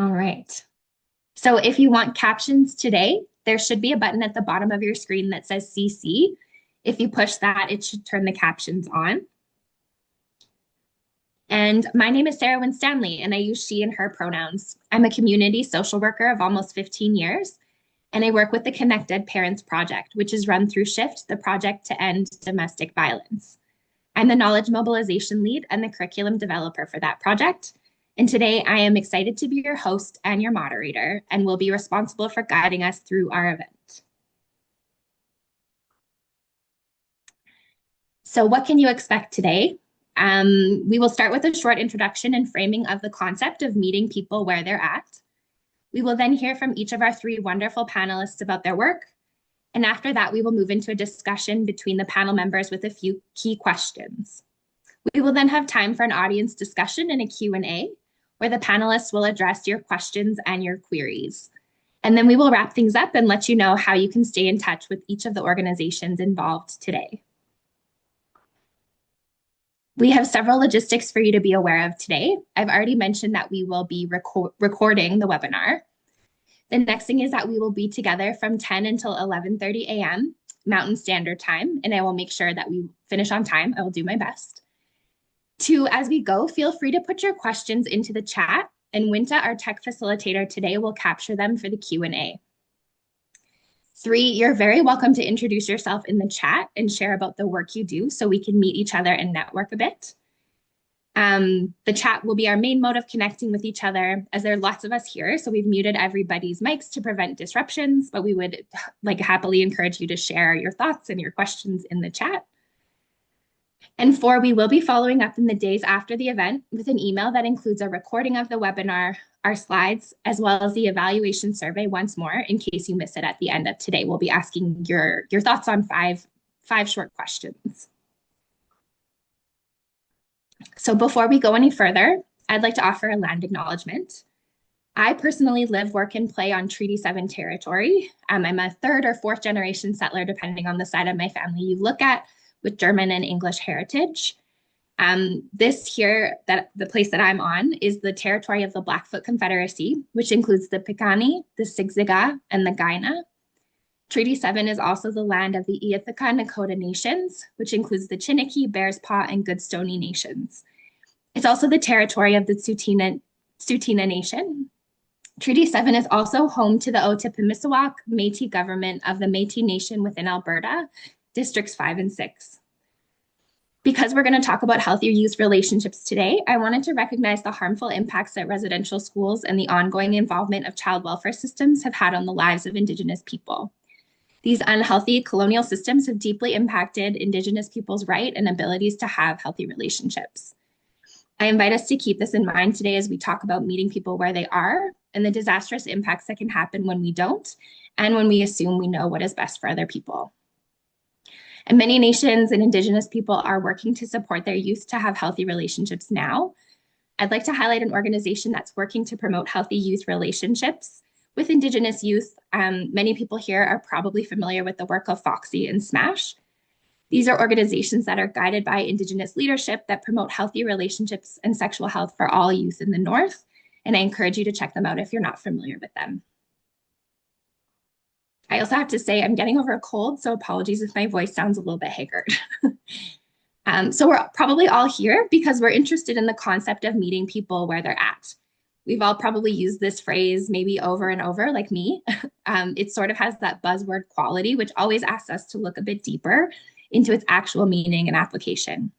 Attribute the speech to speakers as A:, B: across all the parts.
A: All right. So if you want captions today, there should be a button at the bottom of your screen that says CC. If you push that, it should turn the captions on. And my name is Sarah Winstanley, and I use she and her pronouns. I'm a community social worker of almost 15 years, and I work with the Connected Parents Project, which is run through SHIFT, the project to end domestic violence. I'm the knowledge mobilization lead and the curriculum developer for that project. And today I am excited to be your host and your moderator, and will be responsible for guiding us through our event. So what can you expect today? We will start with a short introduction and framing of the concept of meeting people where they're at. We will then hear from each of our three wonderful panelists about their work. And after that, we will move into a discussion between the panel members with a few key questions. We will then have time for an audience discussion and a Q&A, where the panelists will address your questions and your queries. And then we will wrap things up and let you know how you can stay in touch with each of the organizations involved today. We have several logistics for you to be aware of today. I've already mentioned that we will be recording the webinar. The next thing is that we will be together from 10 until 11:30 a.m. Mountain Standard Time, and I will make sure that we finish on time. I will do my best. Two, as we go, feel free to put your questions into the chat, and Winta, our tech facilitator today, will capture them for the Q&A. Three, you're very welcome to introduce yourself in the chat and share about the work you do so we can meet each other and network a bit. The chat will be our main mode of connecting with each other, as there are lots of us here, so we've muted everybody's mics to prevent disruptions, but we would happily encourage you to share your thoughts and your questions in the chat. And four, we will be following up in the days after the event with an email that includes a recording of the webinar, our slides, as well as the evaluation survey once more, in case you miss it at the end of today. We'll be asking your thoughts on five short questions. So before we go any further, I'd like to offer a land acknowledgement. I personally live, work, and play on Treaty 7 territory. I'm a third or fourth generation settler, depending on the side of my family you look at, with German and English heritage. This here, the place that I'm on, is the territory of the Blackfoot Confederacy, which includes the Piikani, the Siksika, and the Kainai. Treaty 7 is also the land of the Îethka Nakota Nations, which includes the Chiniki, Bearspaw, and Goodstoney Nations. It's also the territory of the Tsuut'ina Nation. Treaty 7 is also home to the Otipemisiwak Métis government of the Métis Nation within Alberta, Districts 5 and 6. Because we're going to talk about healthier youth relationships today, I wanted to recognize the harmful impacts that residential schools and the ongoing involvement of child welfare systems have had on the lives of Indigenous people. These unhealthy colonial systems have deeply impacted Indigenous people's right and abilities to have healthy relationships. I invite us to keep this in mind today as we talk about meeting people where they are and the disastrous impacts that can happen when we don't, and when we assume we know what is best for other people. And many nations and Indigenous people are working to support their youth to have healthy relationships now. I'd like to highlight an organization that's working to promote healthy youth relationships with Indigenous youth. Many people here are probably familiar with the work of Foxy and Smash. These are organizations that are guided by Indigenous leadership that promote healthy relationships and sexual health for all youth in the North. And I encourage you to check them out if you're not familiar with them. I also have to say I'm getting over a cold, so apologies if my voice sounds a little bit haggard. So we're probably all here because we're interested in the concept of meeting people where they're at. We've all probably used this phrase maybe over and over, like me. It sort of has that buzzword quality, which always asks us to look a bit deeper into its actual meaning and application.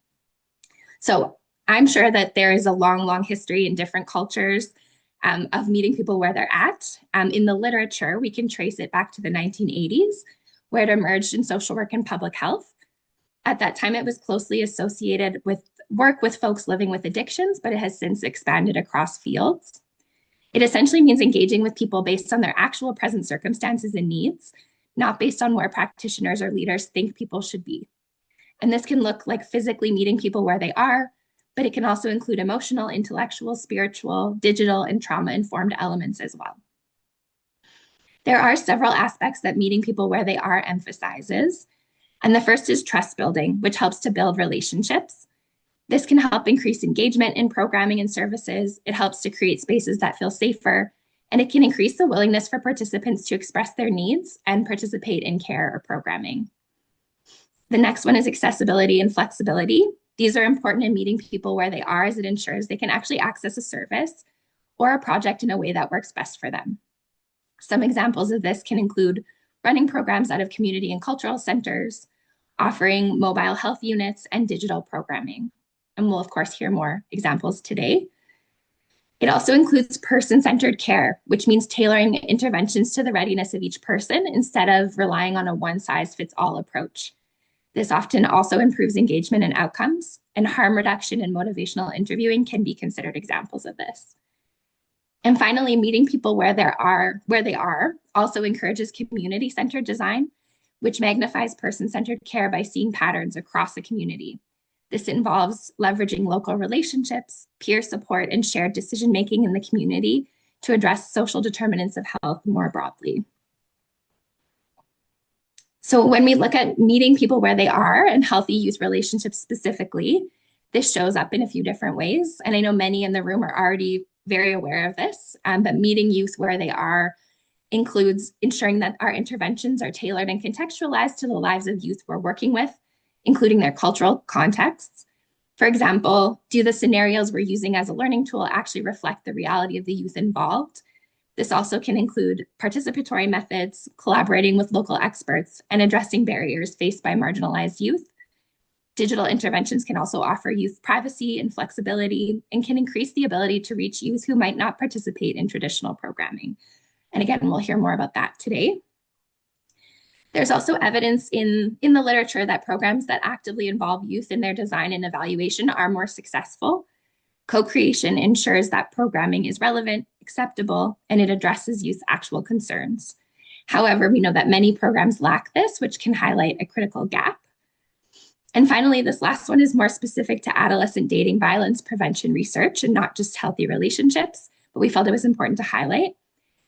A: So I'm sure that there is a long, long history in different cultures of meeting people where they're at. In the literature, we can trace it back to the 1980s, where it emerged in social work and public health. At that time, it was closely associated with work with folks living with addictions, but it has since expanded across fields. It essentially means engaging with people based on their actual present circumstances and needs, not based on where practitioners or leaders think people should be. And this can look like physically meeting people where they are, but it can also include emotional, intellectual, spiritual, digital, and trauma-informed elements as well. There are several aspects that meeting people where they are emphasizes. And the first is trust building, which helps to build relationships. This can help increase engagement in programming and services. It helps to create spaces that feel safer, and it can increase the willingness for participants to express their needs and participate in care or programming. The next one is accessibility and flexibility. These are important in meeting people where they are, as it ensures they can actually access a service or a project in a way that works best for them. Some examples of this can include running programs out of community and cultural centers, offering mobile health units, and digital programming. And we'll, of course, hear more examples today. It also includes person-centered care, which means tailoring interventions to the readiness of each person instead of relying on a one-size-fits-all approach. This often also improves engagement and outcomes, and harm reduction and motivational interviewing can be considered examples of this. And finally, meeting people where they are also encourages community-centered design, which magnifies person-centered care by seeing patterns across the community. This involves leveraging local relationships, peer support, and shared decision-making in the community to address social determinants of health more broadly. So when we look at meeting people where they are and healthy youth relationships specifically, this shows up in a few different ways. And I know many in the room are already very aware of this, but meeting youth where they are includes ensuring that our interventions are tailored and contextualized to the lives of youth we're working with, including their cultural contexts. For example, do the scenarios we're using as a learning tool actually reflect the reality of the youth involved? This also can include participatory methods, collaborating with local experts, and addressing barriers faced by marginalized youth. Digital interventions can also offer youth privacy and flexibility and can increase the ability to reach youth who might not participate in traditional programming. And again, we'll hear more about that today. There's also evidence in the literature that programs that actively involve youth in their design and evaluation are more successful. Co-creation ensures that programming is relevant, acceptable, and it addresses youth's actual concerns. However, we know that many programs lack this, which can highlight a critical gap. And finally, this last one is more specific to adolescent dating violence prevention research and not just healthy relationships, but we felt it was important to highlight.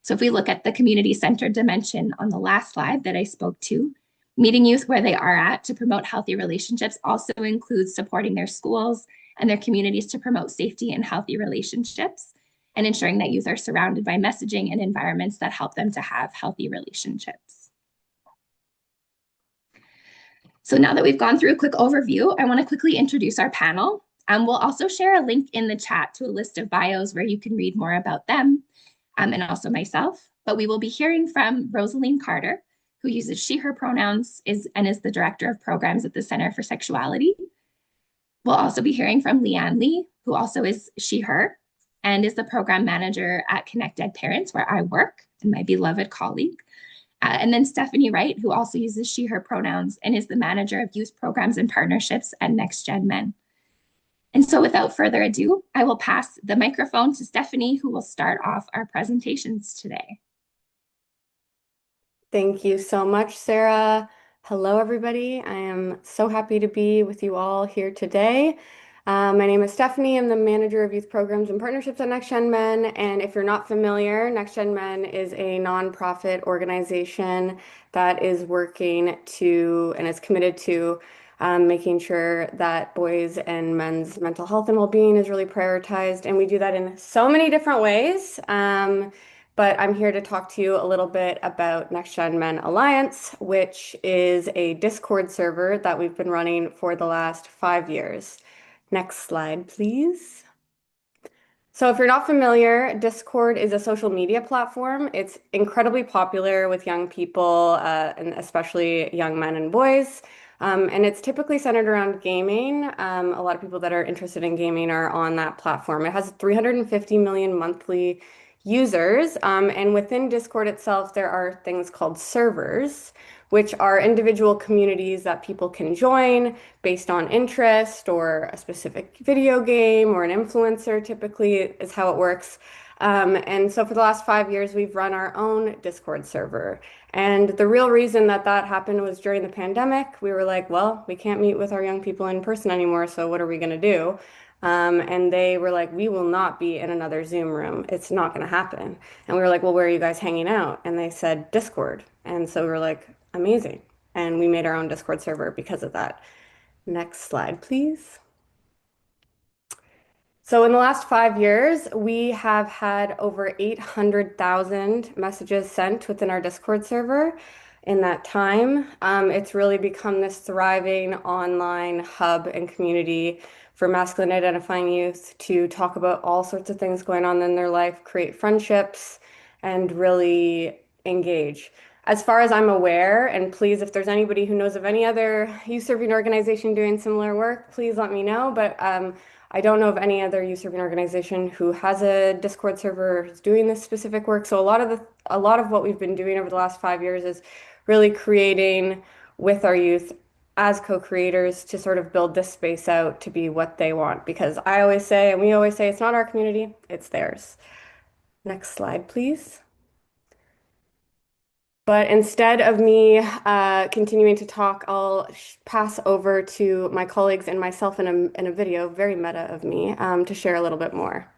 A: So if we look at the community-centered dimension on the last slide that I spoke to, meeting youth where they are at to promote healthy relationships also includes supporting their schools and their communities to promote safety and healthy relationships, and ensuring that youth are surrounded by messaging and environments that help them to have healthy relationships. So now that we've gone through a quick overview, I want to quickly introduce our panel. We'll also share a link in the chat to a list of bios where you can read more about them, and also myself. But we will be hearing from Rosaline Carter, who uses she, her pronouns and is the Director of Programs at the Center for Sexuality. We'll also be hearing from Leanne Lee, who also is she, her, and is the Program Manager at Connect Ed Parents, where I work, and my beloved colleague. And then Stephanie Wright, who also uses she, her pronouns and is the Manager of Youth Programs and Partnerships at Next Gen Men. And so without further ado, I will pass the microphone to Stephanie, who will start off our presentations today.
B: Thank you so much, Sarah. Hello, everybody. I am so happy to be with you all here today. My name is Stephanie. I'm the Manager of Youth Programs and Partnerships at Next Gen Men. And if you're not familiar, Next Gen Men is a nonprofit organization that is working to and is committed to making sure that boys and men's mental health and well-being is really prioritized. And we do that in so many different ways. But I'm here to talk to you a little bit about Next Gen Men Alliance, which is a Discord server that we've been running for the last 5 years. Next slide, please. So if you're not familiar, Discord is a social media platform. It's incredibly popular with young people, and especially young men and boys. And it's typically centered around gaming. A lot of people that are interested in gaming are on that platform. It has 350 million monthly users. And within Discord itself, there are things called servers, which are individual communities that people can join based on interest or a specific video game or an influencer, typically is how it works. And so for the last 5 years, we've run our own Discord server. And the real reason that that happened was during the pandemic. We were like, well, we can't meet with our young people in person anymore, so what are we going to do? And they were like, we will not be in another Zoom room. It's not going to happen. And we were like, well, where are you guys hanging out? And they said Discord. And so we were like, amazing. And we made our own Discord server because of that. Next slide, please. So in the last 5 years, we have had over 800,000 messages sent within our Discord server in that time. It's really become this thriving online hub and community for masculine identifying youth to talk about all sorts of things going on in their life, create friendships, and really engage. As far as I'm aware, and please, if there's anybody who knows of any other youth serving organization doing similar work, please let me know. But I don't know of any other youth serving organization who has a Discord server who's doing this specific work. So a lot of what we've been doing over the last 5 years is really creating with our youth as co-creators to sort of build this space out to be what they want. Because I always say, and we always say, it's not our community, it's theirs. Next slide, please. But instead of me continuing to talk, I'll pass over to my colleagues and myself in a video, very meta of me, to share a little bit more.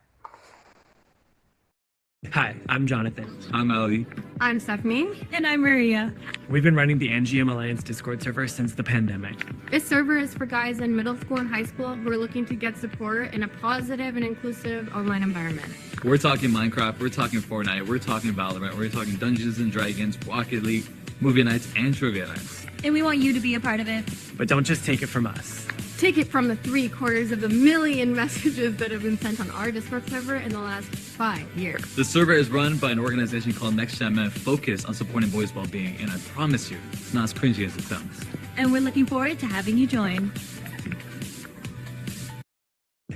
C: Hi, I'm Jonathan.
D: I'm Ellie.
E: I'm Stephanie.
F: And I'm Maria.
C: We've been running the NGM Alliance Discord server since the pandemic.
E: This server is for guys in middle school and high school who are looking to get support in a positive and inclusive online environment.
D: We're talking Minecraft, we're talking Fortnite, we're talking Valorant, we're talking Dungeons and Dragons, Rocket League, movie nights, and trivia nights.
F: And we want you to be a part of it.
C: But don't just take it from us.
E: Take it from the 750,000 messages that have been sent on our Discord server in the last 5 years.
D: The server is run by an organization called Next Gen Men focused on supporting boys' well-being, and I promise you, it's not as cringy as it sounds.
F: And we're looking forward to having you join.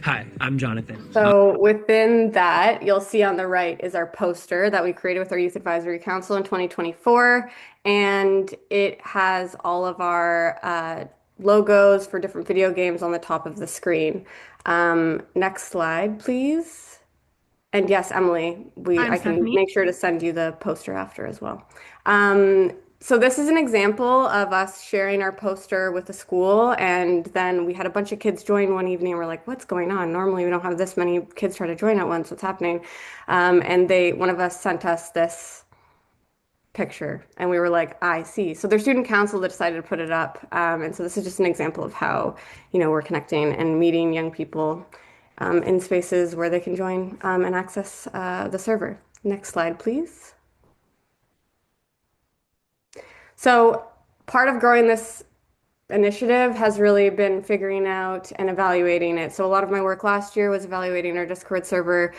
C: Hi, I'm Jonathan.
B: So within that, you'll see on the right is our poster that we created with our Youth Advisory Council in 2024. And it has all of our logos for different video games on the top of the screen. Next slide, please. And yes, Emily, I can
E: Stephanie.
B: make sure to send you the poster after as well. So this is an example of us sharing our poster with the school, and then we had a bunch of kids join one evening, and we're like, what's going on? Normally we don't have this many kids try to join at once. What's happening? And one of us sent us this picture, and we were like, I see. So their student council that decided to put it up. And so this is just an example of how, we're connecting and meeting young people in spaces where they can join and access the server. Next slide, please. So part of growing this initiative has really been figuring out and evaluating it. So a lot of my work last year was evaluating our Discord server.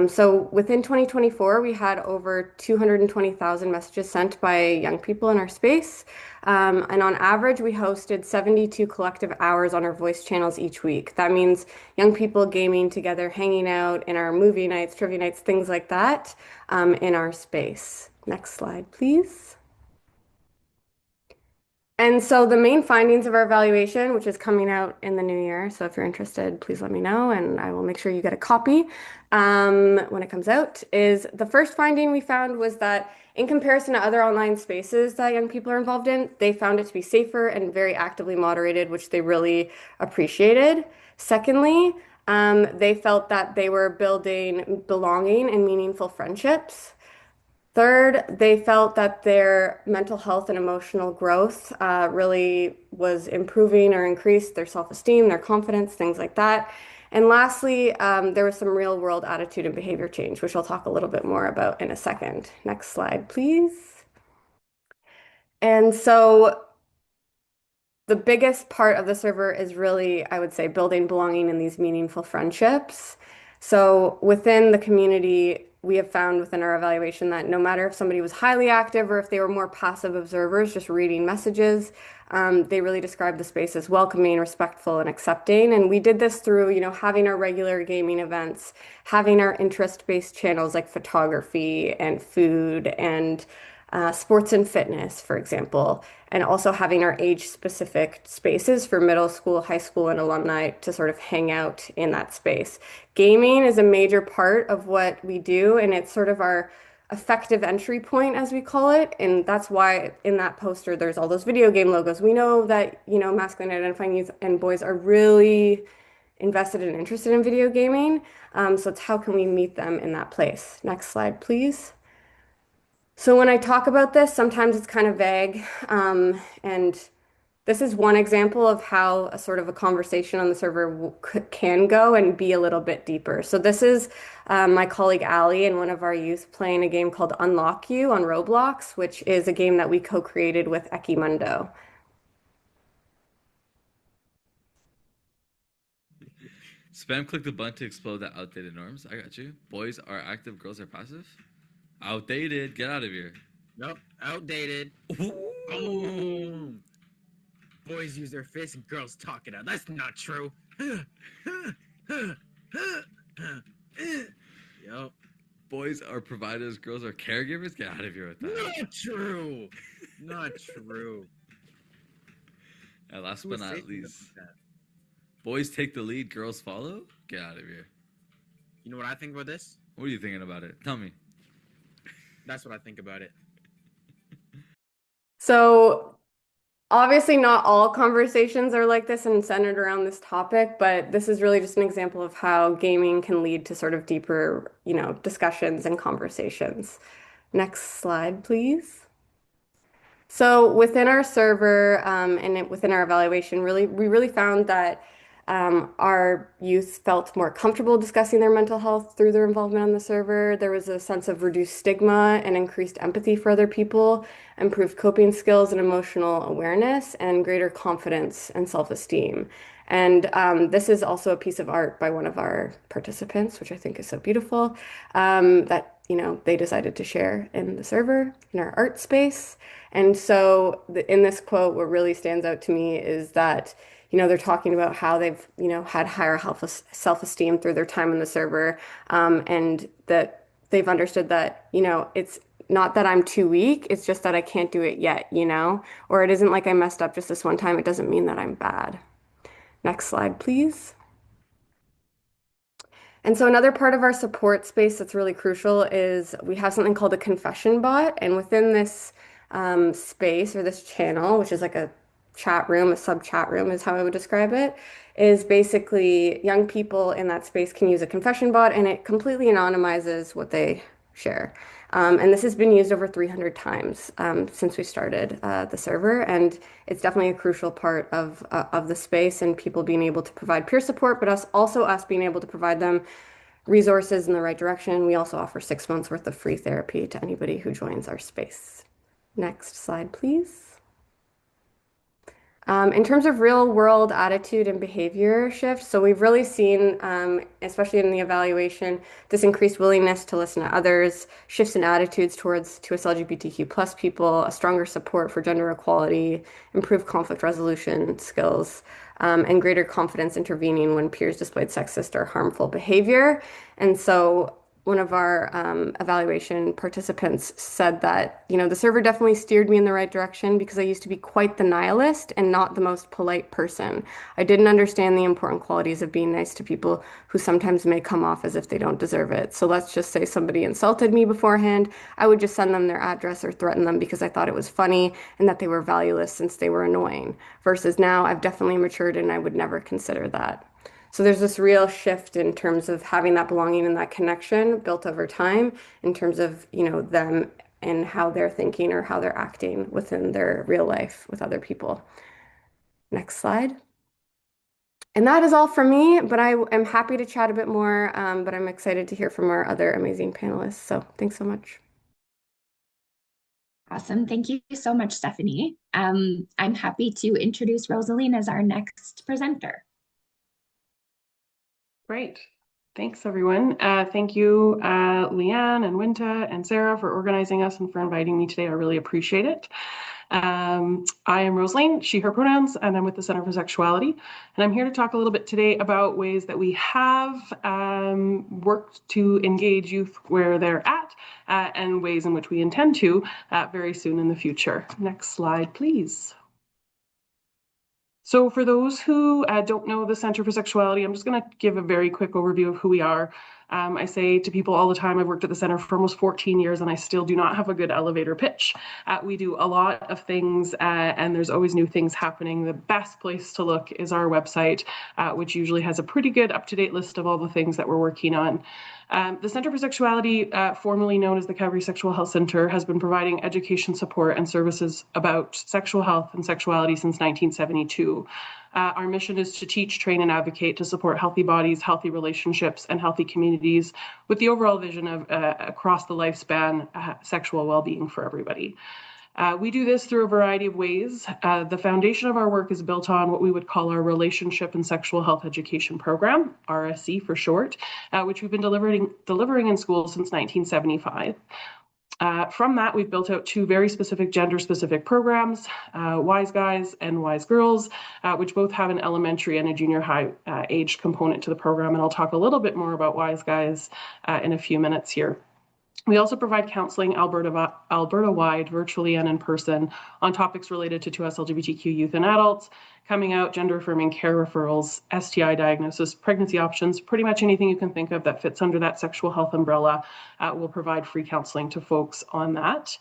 B: So within 2024, we had over 220,000 messages sent by young people in our space. And on average, we hosted 72 collective hours on our voice channels each week. That means young people gaming together, hanging out in our movie nights, trivia nights, things like that in our space. Next slide, please. And so the main findings of our evaluation, which is coming out in the new year, so if you're interested, please let me know and I will make sure you get a copy when it comes out, is the first finding we found was that in comparison to other online spaces that young people are involved in, they found it to be safer and very actively moderated, which they really appreciated. Secondly, they felt that they were building belonging and meaningful friendships. Third, they felt that their mental health and emotional growth really was improving or increased their self-esteem, their confidence, things like that. And lastly, there was some real-world attitude and behavior change, which I'll talk a little bit more about in a second. Next slide, please. And so the biggest part of the server is really, I would say, building belonging in these meaningful friendships. So within the community, we have found within our evaluation that no matter if somebody was highly active or if they were more passive observers, just reading messages, they really described the space as welcoming, respectful, and accepting. And we did this through, having our regular gaming events, having our interest-based channels like photography and food and sports and fitness, for example, and also having our age-specific spaces for middle school, high school, and alumni to sort of hang out in that space. Gaming is a major part of what we do, and it's sort of our effective entry point, as we call it. And that's why in that poster, there's all those video game logos. We know that, masculine identifying youth and boys are really invested and interested in video gaming. So it's how can we meet them in that place? Next slide, please. So when I talk about this, sometimes it's kind of vague, and This is one example of how a sort of a conversation on the server can go and be a little bit deeper. So this is my colleague Ali and one of our youth playing a game called Unlock You on Roblox, which is a game that we co-created with Ekimundo.
D: Spam click the button to explode the outdated norms. I got you. Boys are active, girls are passive. Outdated. Get out of here.
G: Nope, outdated.
D: Ooh.
G: Boys use their fists and girls talk it out. That's not true. Yup.
D: Boys are providers, girls are caregivers. Get out of here with that.
G: Not true. Not true.
D: And last
G: Who
D: but
G: was
D: not
G: saying
D: least,
G: that?
D: boys take the lead, girls follow. Get out of here.
G: You know what I think about this?
D: What are you thinking about it? Tell me.
G: That's what I think about it.
B: So obviously not all conversations are like this and centered around this topic, but this is really just an example of how gaming can lead to sort of deeper, discussions and conversations. Next slide, please. So within our server within our evaluation, we really found that our youth felt more comfortable discussing their mental health through their involvement on the server. There was a sense of reduced stigma and increased empathy for other people, improved coping skills and emotional awareness, and greater confidence and self-esteem. And this is also a piece of art by one of our participants, which I think is so beautiful, that they decided to share in the server, in our art space. And so in this quote, what really stands out to me is that, they're talking about how they've, had higher self-esteem through their time on the server, and that they've understood that, it's not that I'm too weak, it's just that I can't do it yet, or it isn't like I messed up just this one time. It doesn't mean that I'm bad. Next slide, please. And so another part of our support space that's really crucial is we have something called a confession bot. And within this space or this channel, which is like a chat room, a sub chat room is how I would describe it, is basically young people in that space can use a confession bot and it completely anonymizes what they share. And this has been used over 300 times since we started the server, and it's definitely a crucial part of the space and people being able to provide peer support, but us being able to provide them resources in the right direction. We also offer 6 months worth of free therapy to anybody who joins our space. Next slide, please. In terms of real world attitude and behavior shifts, so we've really seen, especially in the evaluation, this increased willingness to listen to others, shifts in attitudes to us LGBTQ plus people, a stronger support for gender equality, improved conflict resolution skills, and greater confidence intervening when peers displayed sexist or harmful behavior. And so one of our evaluation participants said that, the server definitely steered me in the right direction because I used to be quite the nihilist and not the most polite person. I didn't understand the important qualities of being nice to people who sometimes may come off as if they don't deserve it. So let's just say somebody insulted me beforehand. I would just send them their address or threaten them because I thought it was funny and that they were valueless since they were annoying. Versus now I've definitely matured and I would never consider that. So there's this real shift in terms of having that belonging and that connection built over time in terms of, them and how they're thinking or how they're acting within their real life with other people. Next slide. And that is all from me, but I am happy to chat a bit more, but I'm excited to hear from our other amazing panelists. So thanks so much.
A: Awesome. Thank you so much, Stephanie. I'm happy to introduce Rosaline as our next presenter.
H: Great. Thanks, everyone. Thank you, Leanne and Winta and Sarah for organizing us and for inviting me today. I really appreciate it. I am Rosaline, she, her pronouns, and I'm with the Center for Sexuality. And I'm here to talk a little bit today about ways that we have worked to engage youth where they're at and ways in which we intend to very soon in the future. Next slide, please. So for those who don't know the Center for Sexuality, I'm just going to give a very quick overview of who we are. I say to people all the time, I've worked at the center for almost 14 years and I still do not have a good elevator pitch. We do a lot of things and there's always new things happening. The best place to look is our website, which usually has a pretty good up-to-date list of all the things that we're working on. The Center for Sexuality, formerly known as the Calgary Sexual Health Centre, has been providing education support and services about sexual health and sexuality since 1972. Our mission is to teach, train, and advocate to support healthy bodies, healthy relationships, and healthy communities with the overall vision of across the lifespan, sexual well-being for everybody. We do this through a variety of ways. The foundation of our work is built on what we would call our Relationship and Sexual Health Education Program, RSE for short, which we've been delivering in schools since 1975. From that, we've built out two very specific gender-specific programs, Wise Guys and Wise Girls, which both have an elementary and a junior high age component to the program. And I'll talk a little bit more about Wise Guys in a few minutes here. We also provide counseling Alberta-wide, virtually and in person, on topics related to 2S LGBTQ youth and adults, coming out, gender-affirming care referrals, STI diagnosis, pregnancy options, pretty much anything you can think of that fits under that sexual health umbrella. We'll provide free counseling to folks on that.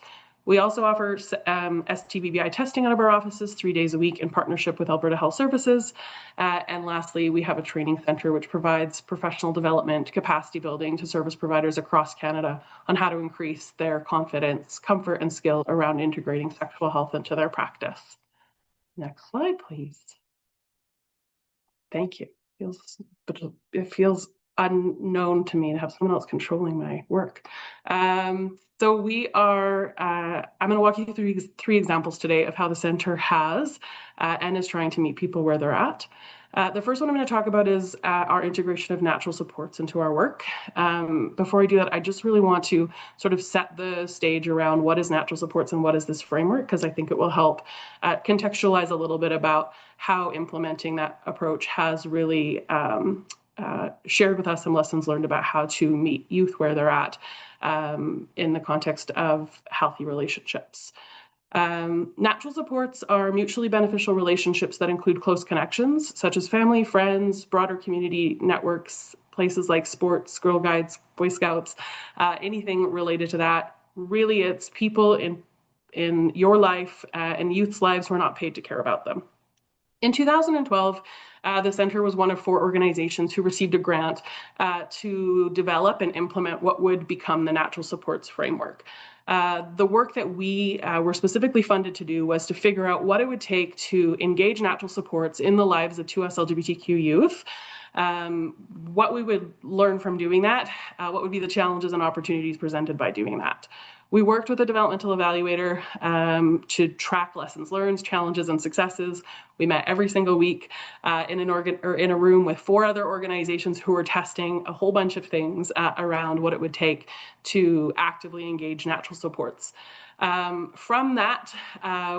H: We also offer STBBI testing out of our offices 3 days a week in partnership with Alberta Health Services. And lastly, we have a training centre which provides professional development, capacity building to service providers across Canada on how to increase their confidence, comfort, and skill around integrating sexual health into their practice. Next slide, please. Thank you. It feels unknown to me to have someone else controlling my work. So we are, I'm going to walk you through three examples today of how the centre has and is trying to meet people where they're at. The first one I'm going to talk about is our integration of natural supports into our work. Before I do that, I just really want to sort of set the stage around what is natural supports and what is this framework, because I think it will help contextualize a little bit about how implementing that approach has really shared with us some lessons learned about how to meet youth where they're at in the context of healthy relationships. Natural supports are mutually beneficial relationships that include close connections, such as family, friends, broader community networks, places like sports, Girl Guides, Boy Scouts, anything related to that. Really, it's people in your life and youth's lives who are not paid to care about them. In 2012, the Centre was one of 4 organizations who received a grant to develop and implement what would become the Natural Supports Framework. The work that we were specifically funded to do was to figure out what it would take to engage natural supports in the lives of 2S LGBTQ youth, what we would learn from doing that, what would be the challenges and opportunities presented by doing that. We worked with a developmental evaluator to track lessons learned, challenges, and successes. We met every single week in a room with 4 other organizations who were testing a whole bunch of things around what it would take to actively engage natural supports. From that,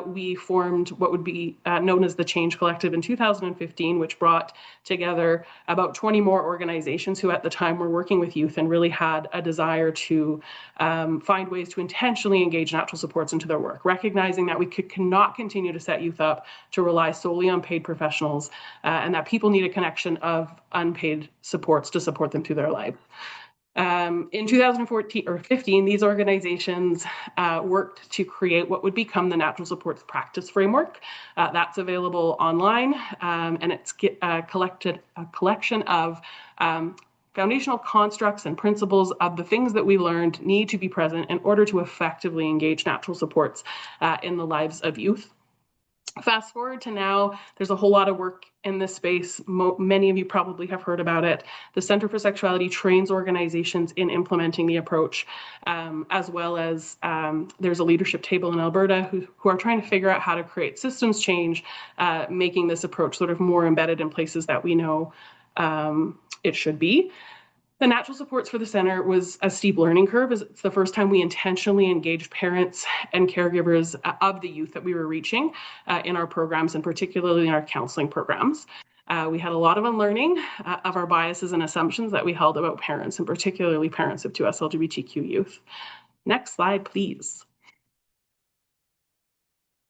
H: we formed what would be known as the Change Collective in 2015, which brought together about 20 more organizations who at the time were working with youth and really had a desire to find ways to intentionally engage natural supports into their work, recognizing that we cannot continue to set youth up to rely solely on paid professionals and that people need a connection of unpaid supports to support them through their life. In 2014 or 15, these organizations worked to create what would become the Natural Supports Practice Framework. That's available online, and it's a collection of foundational constructs and principles of the things that we learned need to be present in order to effectively engage natural supports in the lives of youth. Fast forward to now, there's a whole lot of work in this space. Many of you probably have heard about it. The Center for Sexuality trains organizations in implementing the approach, as well as there's a leadership table in Alberta who are trying to figure out how to create systems change, making this approach sort of more embedded in places that we know it should be. The natural supports for the center was a steep learning curve, as it's the first time we intentionally engaged parents and caregivers of the youth that we were reaching in our programs, and particularly in our counseling programs. We had a lot of unlearning of our biases and assumptions that we held about parents, and particularly parents of 2S LGBTQ youth. Next slide, please.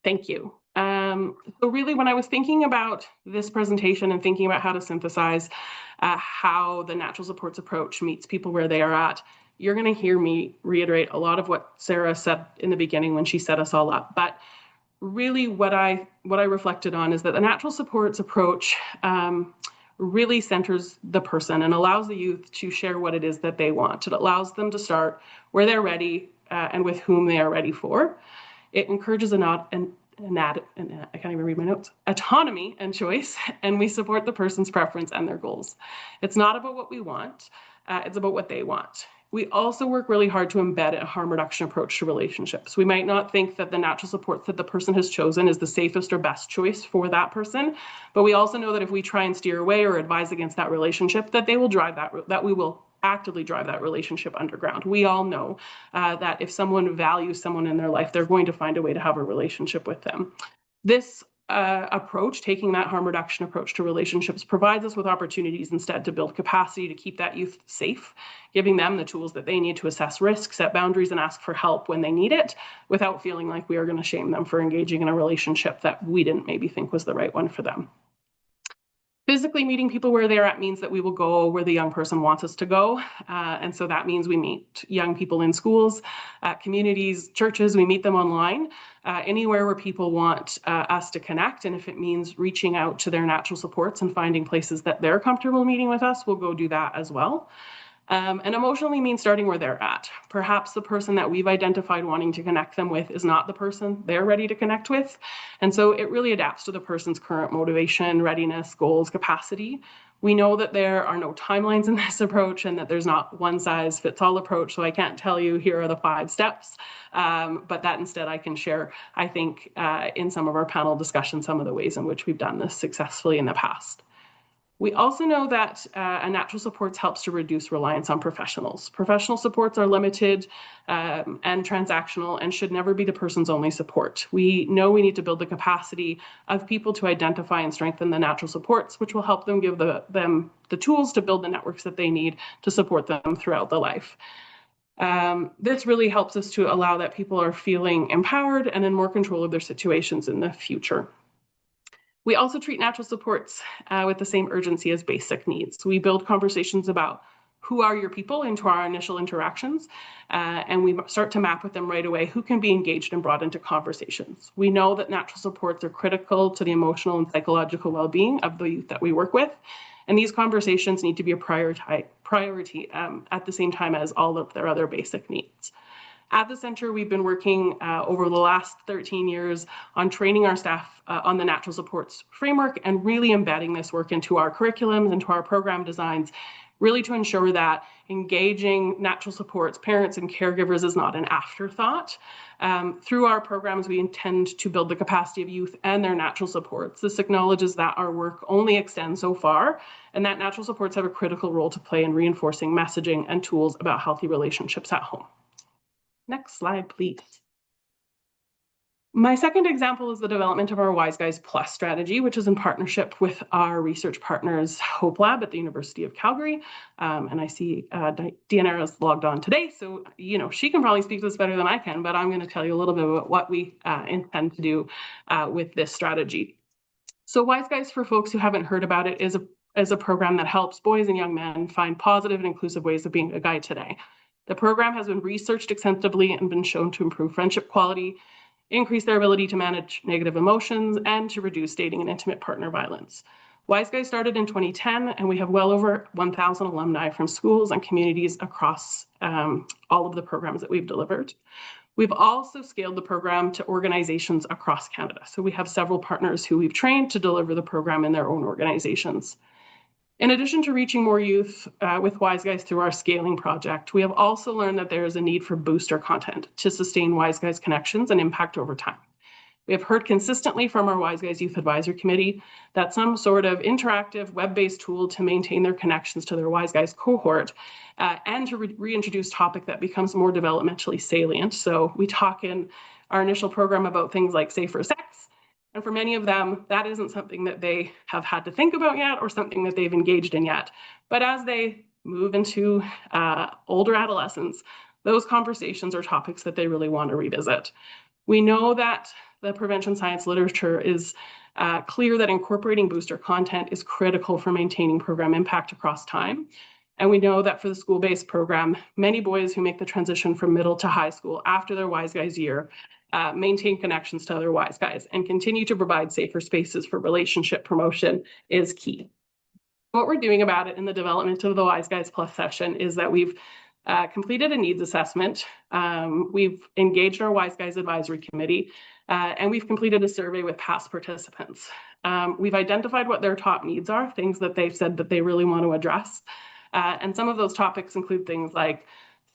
H: Thank you. So really, when I was thinking about this presentation and thinking about how to synthesize how the natural supports approach meets people where they are at, you're going to hear me reiterate a lot of what Sarah said in the beginning when she set us all up. But really, what I reflected on is that the natural supports approach really centers the person and allows the youth to share what it is that they want. It allows them to start where they're ready and with whom they are ready for. It encourages I can't even read my notes, autonomy and choice, and we support the person's preference and their goals. It's not about what we want, it's about what they want. We also work really hard to embed a harm reduction approach to relationships. We might not think that the natural supports that the person has chosen is the safest or best choice for that person, but we also know that if we try and steer away or advise against that relationship, that they will drive that we will actively drive that relationship underground. We all know that if someone values someone in their life, they're going to find a way to have a relationship with them. This approach, taking that harm reduction approach to relationships, provides us with opportunities instead to build capacity to keep that youth safe, giving them the tools that they need to assess risk, set boundaries, and ask for help when they need it, without feeling like we are going to shame them for engaging in a relationship that we didn't maybe think was the right one for them. Physically meeting people where they're at means that we will go where the young person wants us to go. And so that means we meet young people in schools, communities, churches, we meet them online, anywhere where people want us to connect. And if it means reaching out to their natural supports and finding places that they're comfortable meeting with us, we'll go do that as well. And emotionally means starting where they're at. Perhaps the person that we've identified wanting to connect them with is not the person they're ready to connect with. And so it really adapts to the person's current motivation, readiness, goals, capacity. We know that there are no timelines in this approach and that there's not one size fits all approach. So I can't tell you here are the 5 steps, but that instead I can share, I think, in some of our panel discussions, some of the ways in which we've done this successfully in the past. We also know that a natural supports helps to reduce reliance on professionals. Professional supports are limited and transactional and should never be the person's only support. We know we need to build the capacity of people to identify and strengthen the natural supports, which will help them give them the tools to build the networks that they need to support them throughout the life. This really helps us to allow that people are feeling empowered and in more control of their situations in the future. We also treat natural supports with the same urgency as basic needs. We build conversations about who are your people into our initial interactions, and we start to map with them right away who can be engaged and brought into conversations. We know that natural supports are critical to the emotional and psychological well-being of the youth that we work with, and these conversations need to be a priority at the same time as all of their other basic needs. At the Centre, we've been working over the last 13 years on training our staff on the natural supports framework and really embedding this work into our curriculums, into our program designs, really to ensure that engaging natural supports, parents and caregivers is not an afterthought. Through our programs, we intend to build the capacity of youth and their natural supports. This acknowledges that our work only extends so far and that natural supports have a critical role to play in reinforcing messaging and tools about healthy relationships at home. Next slide, please. My second example is the development of our Wise Guys Plus strategy, which is in partnership with our research partners, Hope Lab at the University of Calgary. And I see Deanna is logged on today, so she can probably speak to this better than I can, but I'm going to tell you a little bit about what we intend to do with this strategy. So Wise Guys, for folks who haven't heard about it, is a program that helps boys and young men find positive and inclusive ways of being a guy today. The program has been researched extensively and been shown to improve friendship quality, increase their ability to manage negative emotions, and to reduce dating and intimate partner violence. Wise Guys started in 2010, and we have well over 1,000 alumni from schools and communities across all of the programs that we've delivered. We've also scaled the program to organizations across Canada. So we have several partners who we've trained to deliver the program in their own organizations. In addition to reaching more youth with Wise Guys through our scaling project, we have also learned that there is a need for booster content to sustain Wise Guys connections and impact over time. We have heard consistently from our Wise Guys Youth Advisory Committee that some sort of interactive web-based tool to maintain their connections to their Wise Guys cohort and to reintroduce topic that becomes more developmentally salient. So we talk in our initial program about things like safer sex. And for many of them, that isn't something that they have had to think about yet or something that they've engaged in yet. But as they move into older adolescence, those conversations are topics that they really want to revisit. We know that the prevention science literature is clear that incorporating booster content is critical for maintaining program impact across time. And we know that for the school-based program, many boys who make the transition from middle to high school after their Wise Guys year maintain connections to other Wise Guys and continue to provide safer spaces for relationship promotion is key. What we're doing about it in the development of the Wise Guys Plus session is that we've completed a needs assessment. We've engaged our Wise Guys Advisory Committee, and we've completed a survey with past participants. We've identified what their top needs are, things that they've said that they really want to address. And some of those topics include things like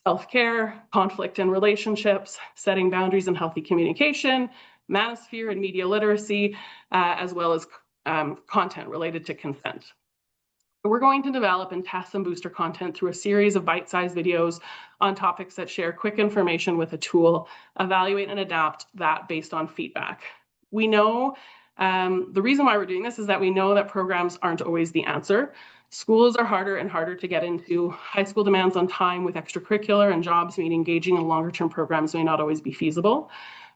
H: self-care, conflict in relationships, setting boundaries and healthy communication, manosphere and media literacy, as well as content related to consent. We're going to develop and test some booster content through a series of bite-sized videos on topics that share quick information with a tool, evaluate and adapt that based on feedback. We know the reason why we're doing this is that we know that programs aren't always the answer. Schools are harder and harder to get into. High school demands on time with extracurricular and jobs mean engaging in longer-term programs may not always be feasible.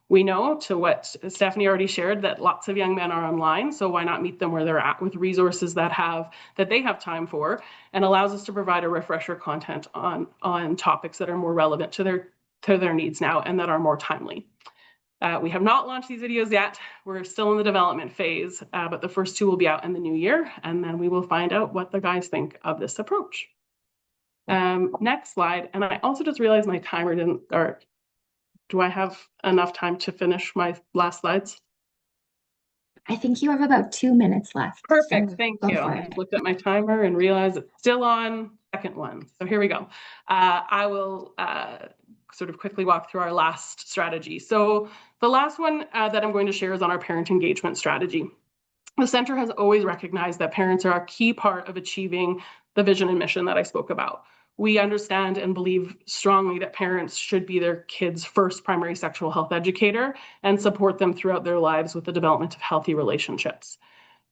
H: We know, to what Stephanie already shared, that lots of young men are online, so why not meet them where they're at with resources that they have time for, and allows us to provide a refresher content on topics that are more relevant to their needs now and that are more timely. We have not launched these videos yet. We're still in the development phase, but the first two will be out in the new year, and then we will find out what the guys think of this approach. Next slide, and I also just realized my timer didn't start. Do I have enough time to finish my last slides?
A: I think you have about 2 minutes left.
H: Perfect,
A: so
H: thank
A: go
H: you.
A: for
H: I
A: it.
H: looked at my timer and realized it's still on second one. So here we go. I will sort of quickly walk through our last strategy. So the last one that I'm going to share is on our parent engagement strategy. The center has always recognized that parents are a key part of achieving the vision and mission that I spoke about. We understand and believe strongly that parents should be their kids' first primary sexual health educator and support them throughout their lives with the development of healthy relationships.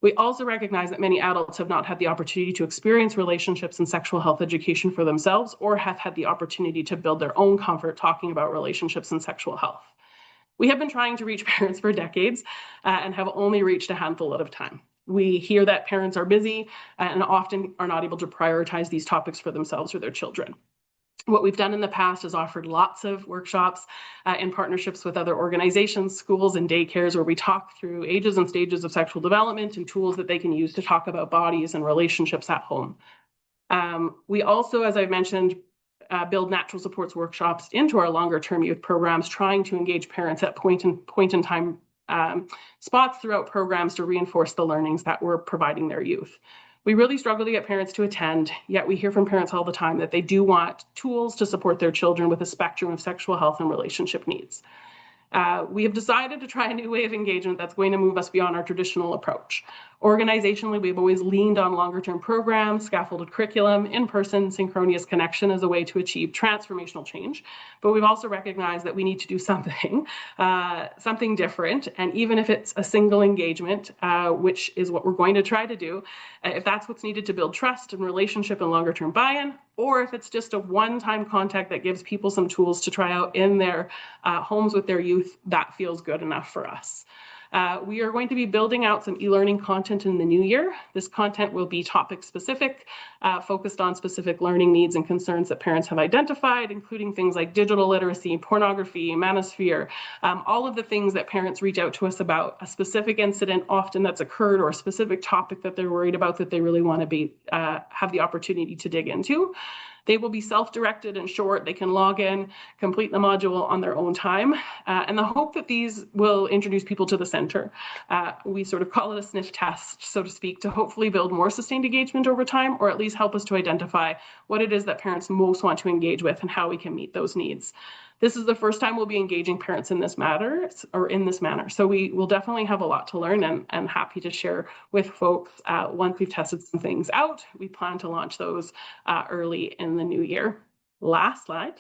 H: We also recognize that many adults have not had the opportunity to experience relationships and sexual health education for themselves, or have had the opportunity to build their own comfort talking about relationships and sexual health. We have been trying to reach parents for decades and have only reached a handful at a time. We hear that parents are busy and often are not able to prioritize these topics for themselves or their children. What we've done in the past is offered lots of workshops in partnerships with other organizations, schools, and daycares where we talk through ages and stages of sexual development and tools that they can use to talk about bodies and relationships at home. We also, as I mentioned, build natural supports workshops into our longer term youth programs, trying to engage parents at point in time spots throughout programs to reinforce the learnings that we're providing their youth. We really struggle to get parents to attend, yet we hear from parents all the time that they do want tools to support their children with a spectrum of sexual health and relationship needs. We have decided to try a new way of engagement that's going to move us beyond our traditional approach. Organizationally, we've always leaned on longer-term programs, scaffolded curriculum, in-person synchronous connection as a way to achieve transformational change. But we've also recognized that we need to do something different. And even if it's a single engagement, which is what we're going to try to do, if that's what's needed to build trust and relationship and longer-term buy-in, or if it's just a one-time contact that gives people some tools to try out in their homes with their youth, that feels good enough for us. We are going to be building out some e-learning content in the new year. This content will be topic specific, focused on specific learning needs and concerns that parents have identified, including things like digital literacy, pornography, manosphere, all of the things that parents reach out to us about, a specific incident often that's occurred or a specific topic that they're worried about that they really want to have the opportunity to dig into. They will be self-directed and short. They can log in, complete the module on their own time. And the hope that these will introduce people to the center. We sort of call it a sniff test, so to speak, to hopefully build more sustained engagement over time, or at least help us to identify what it is that parents most want to engage with and how we can meet those needs. This is the first time we'll be engaging parents in this manner. So we will definitely have a lot to learn, and happy to share with folks once we've tested some things out. We plan to launch those early in the new year. Last slide.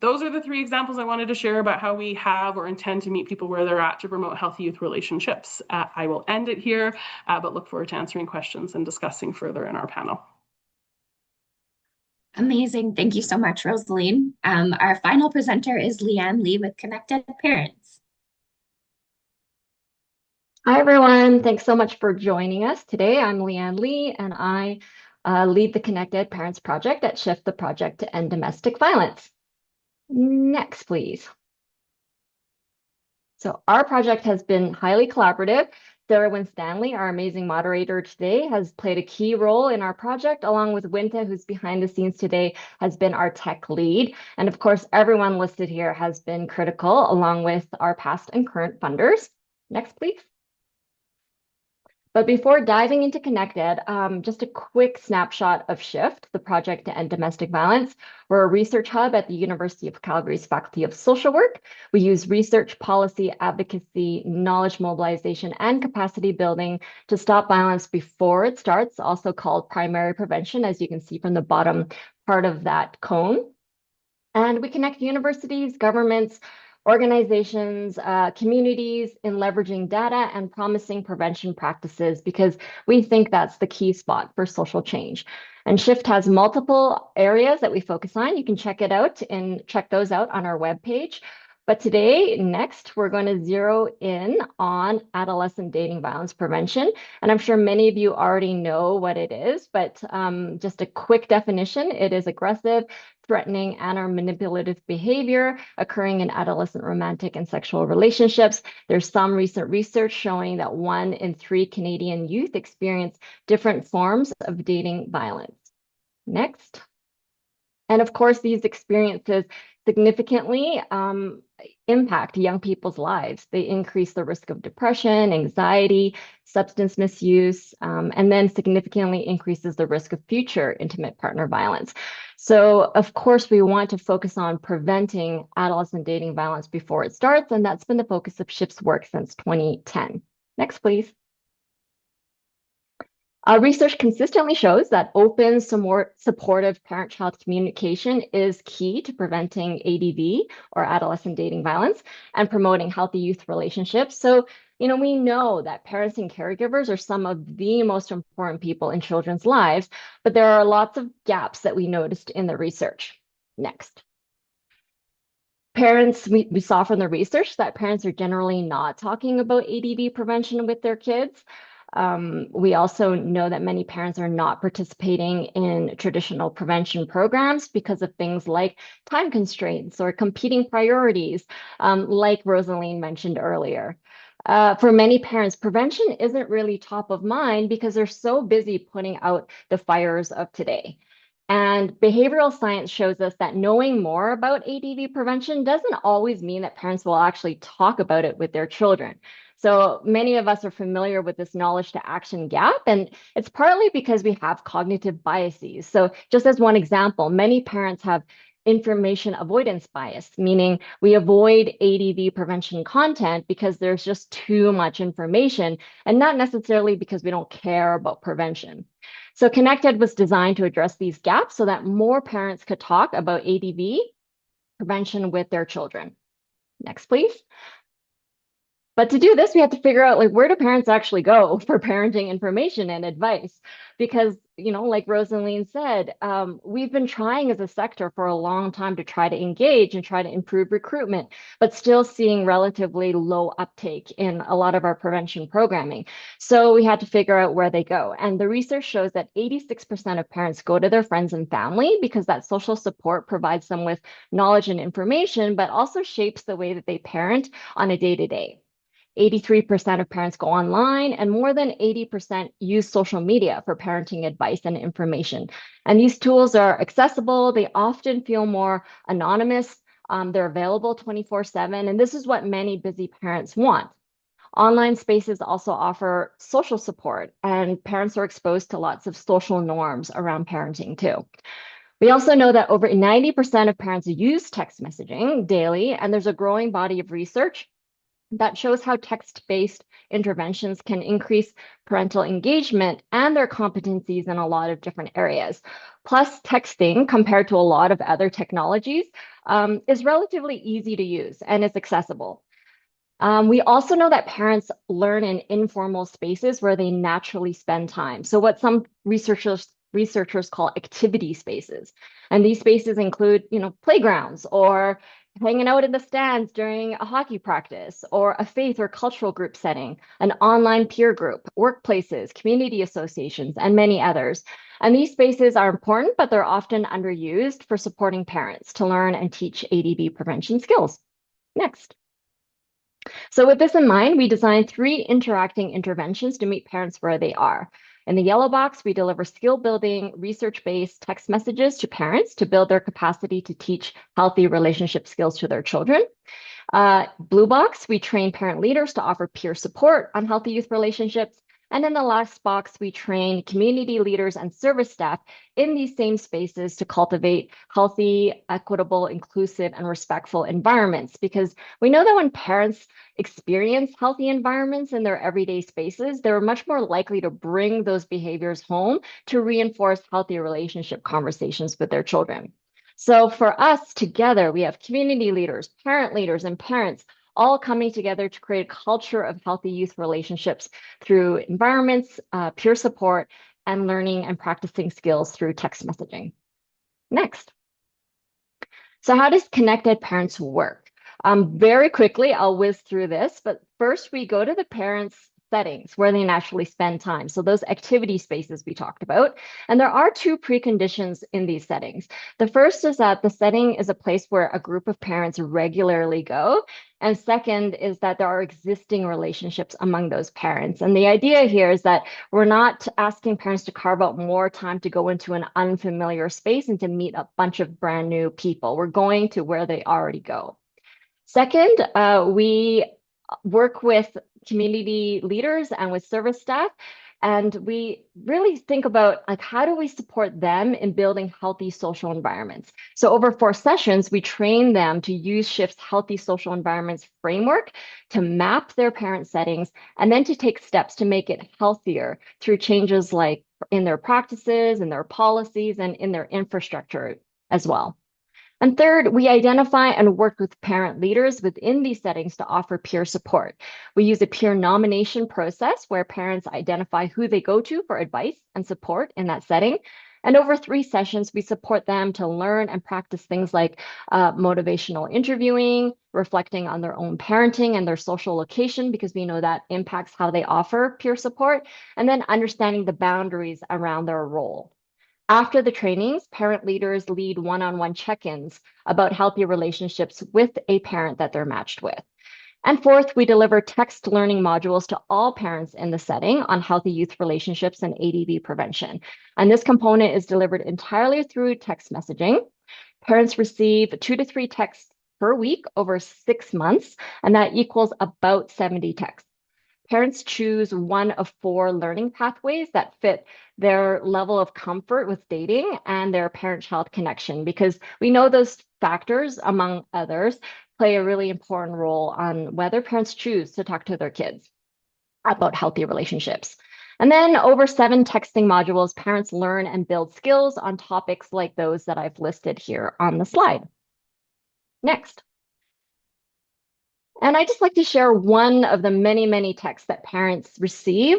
H: Those are the 3 examples I wanted to share about how we have or intend to meet people where they're at to promote healthy youth relationships. I will end it here, but look forward to answering questions and discussing further in our panel.
A: Amazing. Thank you so much, Rosaline. Our final presenter is Leanne Lee with Connected Parents.
I: Hi, everyone. Thanks so much for joining us today. I'm Leanne Lee, and I lead the Connected Parents Project at Shift the Project to End Domestic Violence. Next, please. So our project has been highly collaborative. Sarah Winstanley, our amazing moderator today, has played a key role in our project, along with Winta, who's behind the scenes today, has been our tech lead. And of course, everyone listed here has been critical, along with our past and current funders. Next, please. But before diving into Connected, just a quick snapshot of SHIFT, the project to end domestic violence. We're a research hub at the University of Calgary's Faculty of Social Work. We use research, policy, advocacy, knowledge mobilization, and capacity building to stop violence before it starts, also called primary prevention, as you can see from the bottom part of that cone. And we connect universities, governments, organizations, communities in leveraging data and promising prevention practices because we think that's the key spot for social change. And SHIFT has multiple areas that we focus on. You can check those out on our webpage. But today, next, we're going to zero in on adolescent dating violence prevention. And I'm sure many of you already know what it is, but just a quick definition, it is aggressive, threatening, and or manipulative behavior occurring in adolescent romantic and sexual relationships. There's some recent research showing that 1 in 3 Canadian youth experience different forms of dating violence. Next. And of course, these experiences significantly impact young people's lives. They increase the risk of depression, anxiety, substance misuse, and then significantly increases the risk of future intimate partner violence. So, of course, we want to focus on preventing adolescent dating violence before it starts, and that's been the focus of SHIFT's work since 2010. Next, please. Research consistently shows that open, supportive parent-child communication is key to preventing ADV or adolescent dating violence and promoting healthy youth relationships. So, we know that parents and caregivers are some of the most important people in children's lives, but there are lots of gaps that we noticed in the research. Next. Parents, we saw from the research that parents are generally not talking about ADV prevention with their kids. We also know that many parents are not participating in traditional prevention programs because of things like time constraints or competing priorities, like Rosaline mentioned earlier. For many parents, prevention isn't really top of mind because they're so busy putting out the fires of today. And behavioral science shows us that knowing more about ADV prevention doesn't always mean that parents will actually talk about it with their children. So many of us are familiar with this knowledge to action gap, and it's partly because we have cognitive biases. So just as one example, many parents have information avoidance bias, meaning we avoid ADV prevention content because there's just too much information and not necessarily because we don't care about prevention. So Connected was designed to address these gaps so that more parents could talk about ADV prevention with their children. Next, please. But to do this, we have to figure out where do parents actually go for parenting information and advice? Because, like Rosaline said, we've been trying as a sector for a long time to try to engage and try to improve recruitment, but still seeing relatively low uptake in a lot of our prevention programming. So we had to figure out where they go. And the research shows that 86% of parents go to their friends and family because that social support provides them with knowledge and information, but also shapes the way that they parent on a day-to-day. 83% of parents go online, and more than 80% use social media for parenting advice and information. And these tools are accessible. They often feel more anonymous. They're available 24/7, and this is what many busy parents want. Online spaces also offer social support, and parents are exposed to lots of social norms around parenting too. We also know that over 90% of parents use text messaging daily, and there's a growing body of research that shows how text-based interventions can increase parental engagement and their competencies in a lot of different areas. Plus, texting, compared to a lot of other technologies, is relatively easy to use and is accessible. We also know that parents learn in informal spaces where they naturally spend time. So what some researchers call activity spaces. And these spaces include, playgrounds or hanging out in the stands during a hockey practice, or a faith or cultural group setting, an online peer group, workplaces, community associations, and many others. And these spaces are important, but they're often underused for supporting parents to learn and teach ADV prevention skills. Next. So with this in mind, we designed 3 interacting interventions to meet parents where they are. In the yellow box, we deliver skill-building, research-based text messages to parents to build their capacity to teach healthy relationship skills to their children. Blue box, we train parent leaders to offer peer support on healthy youth relationships. And in the last box, we train community leaders and service staff in these same spaces to cultivate healthy, equitable, inclusive, and respectful environments. Because we know that when parents experience healthy environments in their everyday spaces, they're much more likely to bring those behaviors home to reinforce healthy relationship conversations with their children. So for us together, we have community leaders, and parents all coming together to create a culture of healthy youth relationships through environments, peer support, and learning and practicing skills through text messaging. Next. So how does Connected Parents work? Very quickly, I'll whiz through this, but first we go to the parents' settings where they naturally spend time. So those activity spaces we talked about. And there are 2 preconditions in these settings. The first is that the setting is a place where a group of parents regularly go. And second is that there are existing relationships among those parents. And the idea here is that we're not asking parents to carve out more time to go into an unfamiliar space and to meet a bunch of brand new people. We're going to where they already go. Second, we work with community leaders and with service staff, and we really think about how do we support them in building healthy social environments. So over 4 sessions, we train them to use Shift's healthy social environments framework to map their parent settings and then to take steps to make it healthier through changes like in their practices, in their policies, and in their infrastructure as well. And third, we identify and work with parent leaders within these settings to offer peer support. We use a peer nomination process where parents identify who they go to for advice and support in that setting. And over 3 sessions, we support them to learn and practice things like motivational interviewing, reflecting on their own parenting and their social location, because we know that impacts how they offer peer support, and then understanding the boundaries around their role. After the trainings, parent leaders lead one-on-one check-ins about healthy relationships with a parent that they're matched with. And fourth, we deliver text learning modules to all parents in the setting on healthy youth relationships and ADV prevention. And this component is delivered entirely through text messaging. Parents receive 2 to 3 texts per week over 6 months, and that equals about 70 texts. Parents choose one of 4 learning pathways that fit their level of comfort with dating and their parent-child connection, because we know those factors, among others, play a really important role on whether parents choose to talk to their kids about healthy relationships. And then over 7 texting modules, parents learn and build skills on topics like those that I've listed here on the slide. Next. And I just like to share one of the many, many texts that parents receive,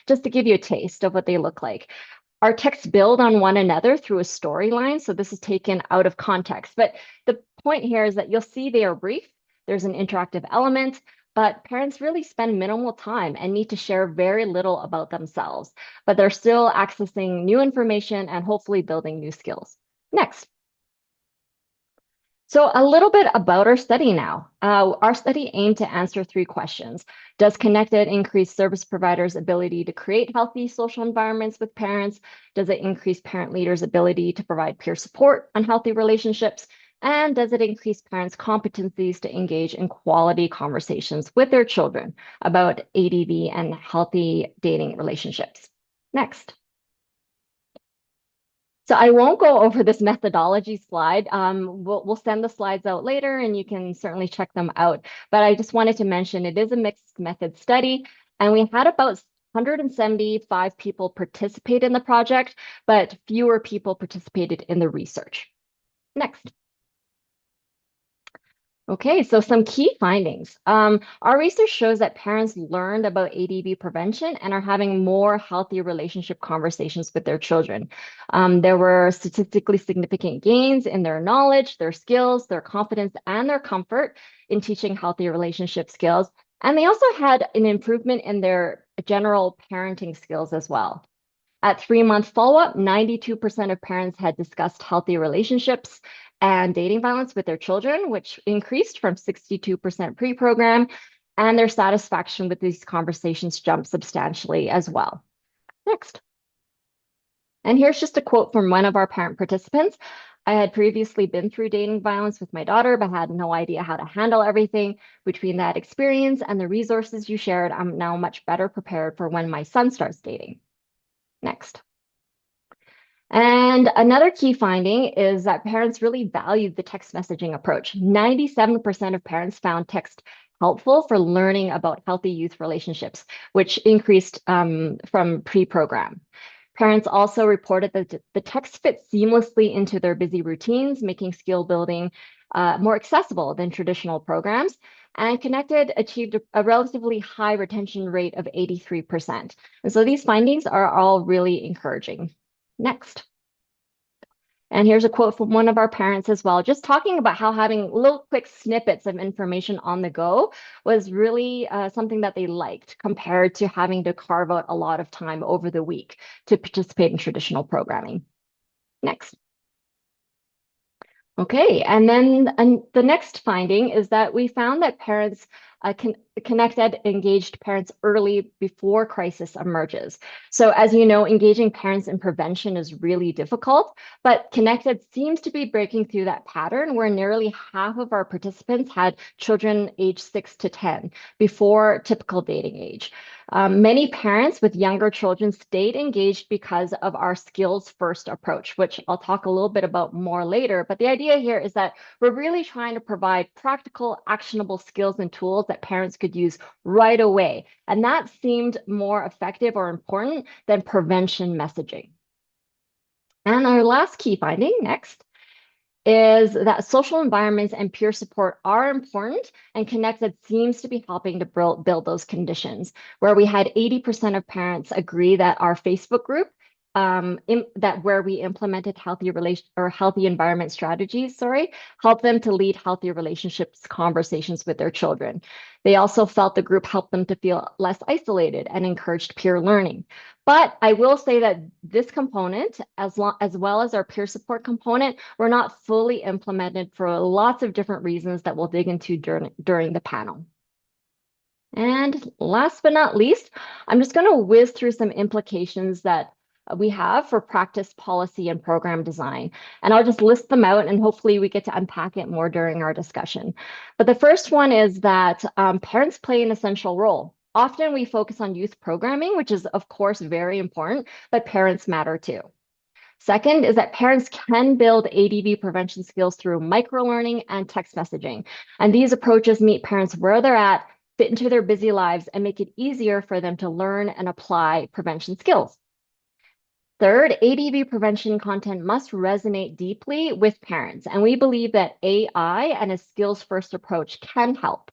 I: just to give you a taste of what they look like. Our texts build on one another through a storyline, so this is taken out of context. But the point here is that you'll see they are brief, there's an interactive element, but parents really spend minimal time and need to share very little about themselves, but they're still accessing new information and hopefully building new skills. Next. So a little bit about our study now. Our study aimed to answer 3 questions. Does Connected increase service providers' ability to create healthy social environments with parents? Does it increase parent leaders' ability to provide peer support on healthy relationships? And does it increase parents' competencies to engage in quality conversations with their children about ADV and healthy dating relationships? Next. So I won't go over this methodology slide. We'll send the slides out later and you can certainly check them out. But I just wanted to mention it is a mixed method study and we had about 175 people participate in the project, but fewer people participated in the research. Next. Okay, so some key findings. Our research shows that parents learned about ADV prevention and are having more healthy relationship conversations with their children. There were statistically significant gains in their knowledge, their skills, their confidence, and their comfort in teaching healthy relationship skills. And they also had an improvement in their general parenting skills as well. At 3-month follow-up, 92% of parents had discussed healthy relationships and dating violence with their children, which increased from 62% pre-program, and their satisfaction with these conversations jumped substantially as well. Next. And here's just a quote from one of our parent participants. I had previously been through dating violence with my daughter, but had no idea how to handle everything. Between that experience and the resources you shared, I'm now much better prepared for when my son starts dating. Next. And another key finding is that parents really valued the text messaging approach. 97% of parents found text helpful for learning about healthy youth relationships, which increased from pre-program. Parents also reported that the text fit seamlessly into their busy routines, making skill building more accessible than traditional programs. And Connected achieved a relatively high retention rate of 83%. And so these findings are all really encouraging. Next. And here's a quote from one of our parents as well, just talking about how having little quick snippets of information on the go was really something that they liked compared to having to carve out a lot of time over the week to participate in traditional programming. Next. Okay, and then the next finding is that we found that parents Connected engaged parents early before crisis emerges. So as you know, engaging parents in prevention is really difficult, but Connected seems to be breaking through that pattern where nearly half of our participants had children aged 6 to 10 before typical dating age. Many parents with younger children stayed engaged because of our skills first approach, which I'll talk a little bit about more later. But the idea here is that we're really trying to provide practical, actionable skills and tools that parents could use right away. And that seemed more effective or important than prevention messaging. And our last key finding, next, is that social environments and peer support are important, and Connected seems to be helping to build those conditions, where we had 80% of parents agree that our Facebook group where we implemented healthy environment strategies, helped them to lead healthy relationships conversations with their children. They also felt the group helped them to feel less isolated and encouraged peer learning. But I will say that this component, as well as our peer support component, were not fully implemented for lots of different reasons that we'll dig into during the panel. And last but not least, I'm just going to whiz through some implications that we have for practice, policy, and program design. And I'll just list them out, and hopefully we get to unpack it more during our discussion. But the first one is that parents play an essential role. Often we focus on youth programming, which is of course very important, but parents matter too. Second is that parents can build ADV prevention skills through microlearning and text messaging. And these approaches meet parents where they're at, fit into their busy lives, and make it easier for them to learn and apply prevention skills. Third, ADV prevention content must resonate deeply with parents, and we believe that AI and a skills-first approach can help.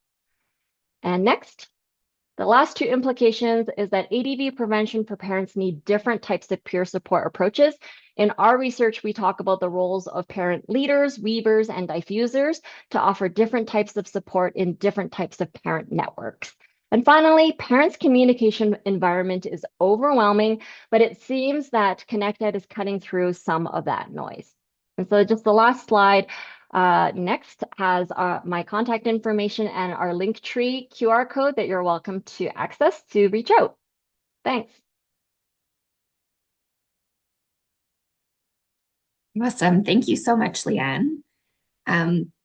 I: And next, the last two implications is that ADV prevention for parents need different types of peer support approaches. In our research, we talk about the roles of parent leaders, weavers, and diffusers to offer different types of support in different types of parent networks. And finally, parents' communication environment is overwhelming, but it seems that Connected is cutting through some of that noise. And so just the last slide next has my contact information and our Linktree QR code that you're welcome to access to reach out. Thanks.
A: Awesome. Thank you so much, Leanne.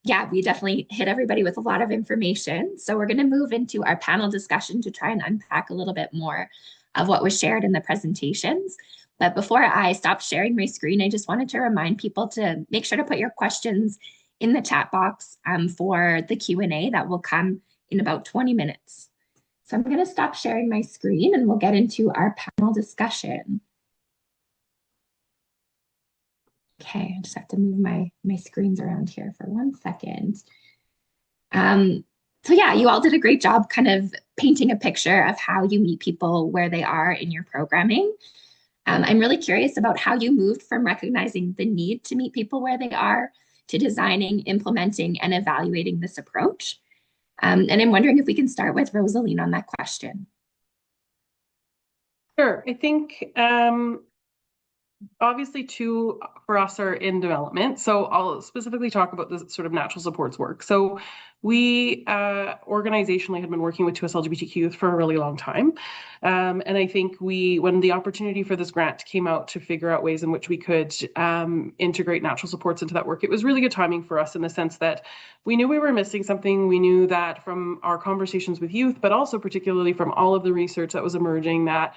A: Yeah, we definitely hit everybody with a lot of information. So we're going to move into our panel discussion to try and unpack a little bit more of what was shared in the presentations. But before I stop sharing my screen, I just wanted to remind people to make sure to put your questions in the chat box for the Q&A that will come in about 20 minutes. So I'm going to stop sharing my screen and we'll get into our panel discussion. Okay, I just have to move my screens around here for 1 second. So yeah, you all did a great job kind of painting a picture of how you meet people where they are in your programming. I'm really curious about how you moved from recognizing the need to meet people where they are to designing, implementing, and evaluating this approach. And I'm wondering if we can start with Rosaline on that question.
H: Sure. I think obviously two for us are in development. So I'll specifically talk about the sort of natural supports work. So we organizationally had been working with 2S LGBTQ youth for a really long time. And I think when the opportunity for this grant came out to figure out ways in which we could integrate natural supports into that work, it was really good timing for us in the sense that we knew we were missing something. We knew that from our conversations with youth, but also particularly from all of the research that was emerging, that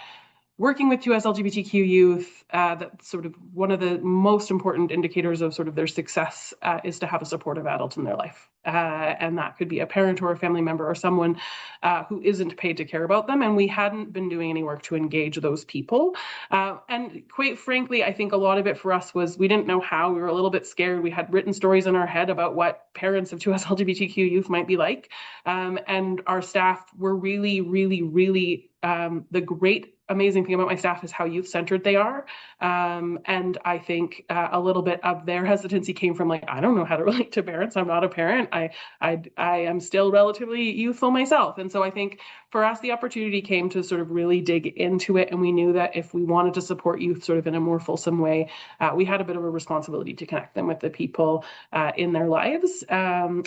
H: working with 2S LGBTQ youth, that's sort of one of the most important indicators of sort of their success is to have a supportive adult in their life. And that could be a parent or a family member or someone who isn't paid to care about them. And we hadn't been doing any work to engage those people. And quite frankly, I think a lot of it for us was we didn't know how. We were a little bit scared. We had written stories in our head about what parents of 2S LGBTQ youth might be like. And our staff were really, really, really the great amazing thing about my staff is how youth-centered they are. And I think a little bit of their hesitancy came from like, I don't know how to relate to parents. I'm not a parent. I am still relatively youthful myself. And so I think for us, the opportunity came to sort of really dig into it. And we knew that if we wanted to support youth sort of in a more fulsome way, we had a bit of a responsibility to connect them with the people in their lives.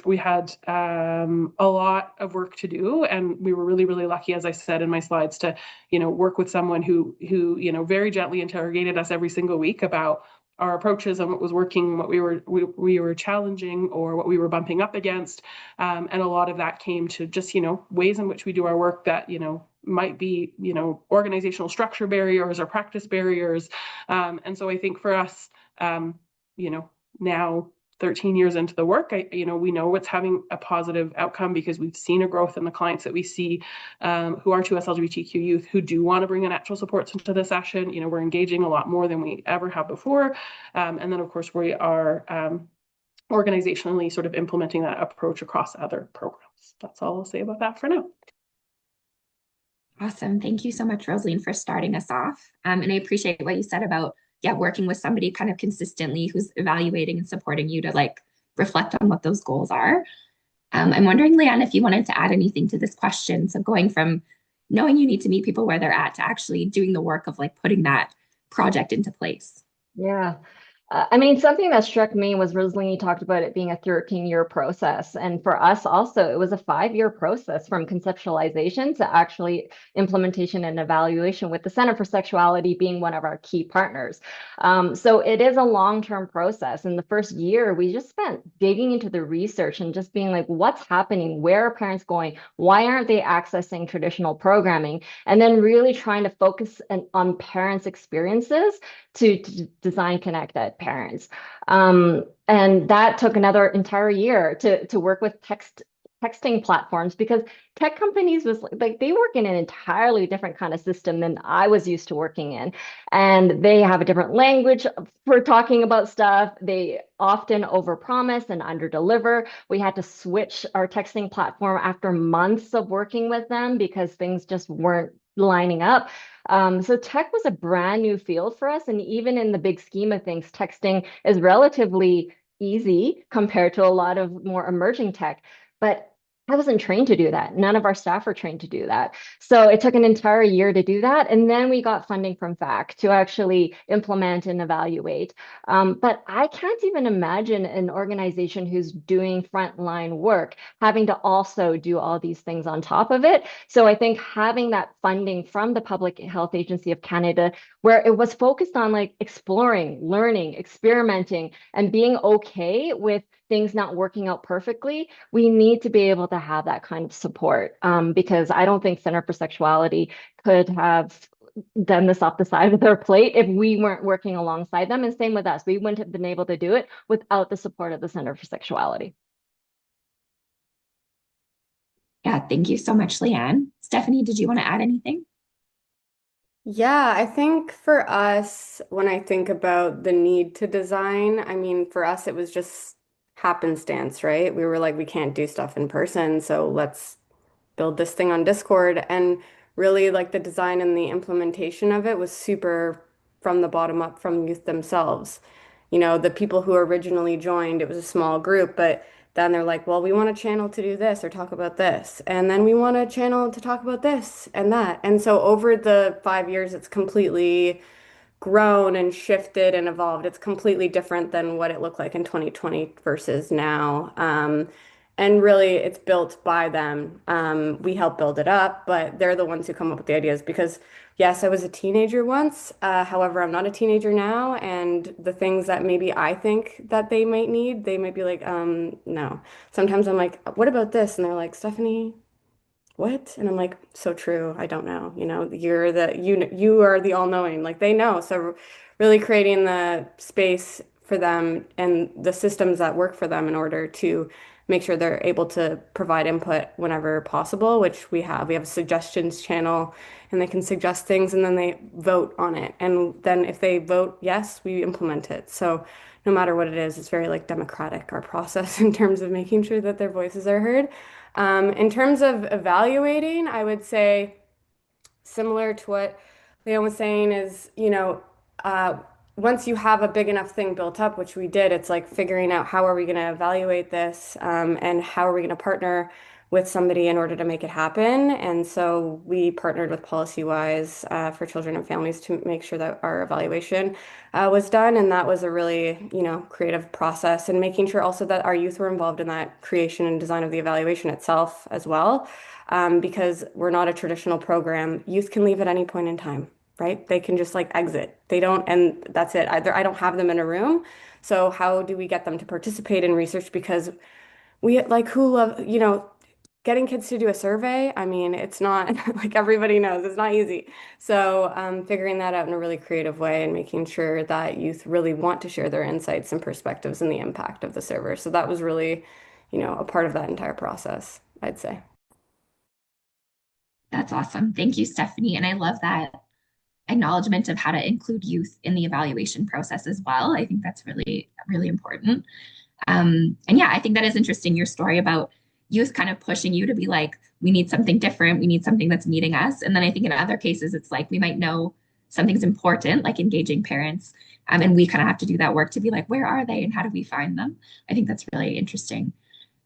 H: We had a lot of work to do, and we were really, really lucky, as I said in my slides, to work with someone who very gently interrogated us every single week about our approaches and what was working, what we were challenging, or what we were bumping up against. And a lot of that came to just ways in which we do our work that might be organizational structure barriers or practice barriers. And so I think for us, now 13 years into the work, we know it's having a positive outcome because we've seen a growth in the clients that we see who are 2S LGBTQ youth who do want to bring in natural supports into the session. We're engaging a lot more than we ever have before. And then, of course, we are organizationally sort of implementing that approach across other programs. That's all I'll say about that for now.
A: Awesome. Thank you so much, Rosaline, for starting us off. And I appreciate what you said about working with somebody kind of consistently who's evaluating and supporting you to like reflect on what those goals are. I'm wondering, Leanne, if you wanted to add anything to this question. So going from knowing you need to meet people where they're at to actually doing the work of like putting that project into place.
I: Yeah. I mean, something that struck me was Rosalie talked about it being a 13-year process. And for us also, it was a 5-year process from conceptualization to actually implementation and evaluation, with the Center for Sexuality being one of our key partners. So it is a long-term process. In the first year, we just spent digging into the research and just being like, what's happening? Where are parents going? Why aren't they accessing traditional programming? And then really trying to focus on parents' experiences to design connect at parents. And that took another entire year to work with texting platforms, because tech companies was like they work in an entirely different kind of system than I was used to working in. And they have a different language for talking about stuff. They often overpromise and underdeliver. We had to switch our texting platform after months of working with them because things just weren't lining up. So tech was a brand new field for us. And even in the big scheme of things, texting is relatively easy compared to a lot of more emerging tech. But I wasn't trained to do that. None of our staff were trained to do that. So it took an entire year to do that. And then we got funding from FAC to actually implement and evaluate. But I can't even imagine an organization who's doing frontline work having to also do all these things on top of it. So I think having that funding from the Public Health Agency of Canada, where it was focused on like exploring, learning, experimenting, and being okay with things not working out perfectly, we need to be able to have that kind of support, because I don't think Center for Sexuality could have done this off the side of their plate if we weren't working alongside them. And same with us. We wouldn't have been able to do it without the support of the Center for Sexuality.
A: Yeah, thank you so much, Leanne. Stephanie, did you want to add anything?
B: Yeah, I think for us, when I think about the need to design, I mean, for us, it was just happenstance, right? We were like, we can't do stuff in person, so let's build this thing on Discord. And really, like, the design and the implementation of it was super from the bottom up from youth themselves. You know, the people who originally joined, it was a small group, but then they're like, well, we want a channel to do this or talk about this. And then we want a channel to talk about this and that. And so over the 5 years, it's completely grown and shifted and evolved. It's completely different than what it looked like in 2020 versus now. And really, it's built by them. We help build it up, but they're the ones who come up with the ideas because, yes, I was a teenager once. However, I'm not a teenager now. And the things that maybe I think that they might need, they might be like, no. Sometimes I'm like, what about this? And they're like, Stephanie, what? And I'm like, so true. I don't know. You know, you are the all-knowing. Like they know. So really creating the space for them and the systems that work for them in order to make sure they're able to provide input whenever possible, which we have. We have a suggestions channel and they can suggest things and then they vote on it. And then if they vote yes, we implement it. So no matter what it is, it's very like democratic, our process in terms of making sure that their voices are heard. In terms of evaluating, I would say similar to what Leon was saying is, uh, once you have a big enough thing built up, which we did, it's like figuring out how are we going to evaluate this, and how are we going to partner with somebody in order to make it happen. And so we partnered with PolicyWise for children and families to make sure that our evaluation was done. And that was a really, creative process and making sure also that our youth were involved in that creation and design of the evaluation itself as well. Because we're not a traditional program. Youth can leave at any point in time, right? They can just like exit. They don't, and that's it. Either I don't have them in a room. So how do we get them to participate in research? Because we like who love, getting kids to do a survey. I mean, it's not like everybody knows it's not easy. So figuring that out in a really creative way and making sure that youth really want to share their insights and perspectives and the impact of the server. So that was really, a part of that entire process, I'd say.
A: That's awesome. Thank you, Stephanie. And I love that acknowledgement of how to include youth in the evaluation process as well. I think that's really, really important. And yeah, I think that is interesting, your story about youth kind of pushing you to be like, we need something different. We need something that's meeting us. And then I think in other cases, it's like we might know something's important, like engaging parents. And we kind of have to do that work to be like, where are they and how do we find them? I think that's really interesting.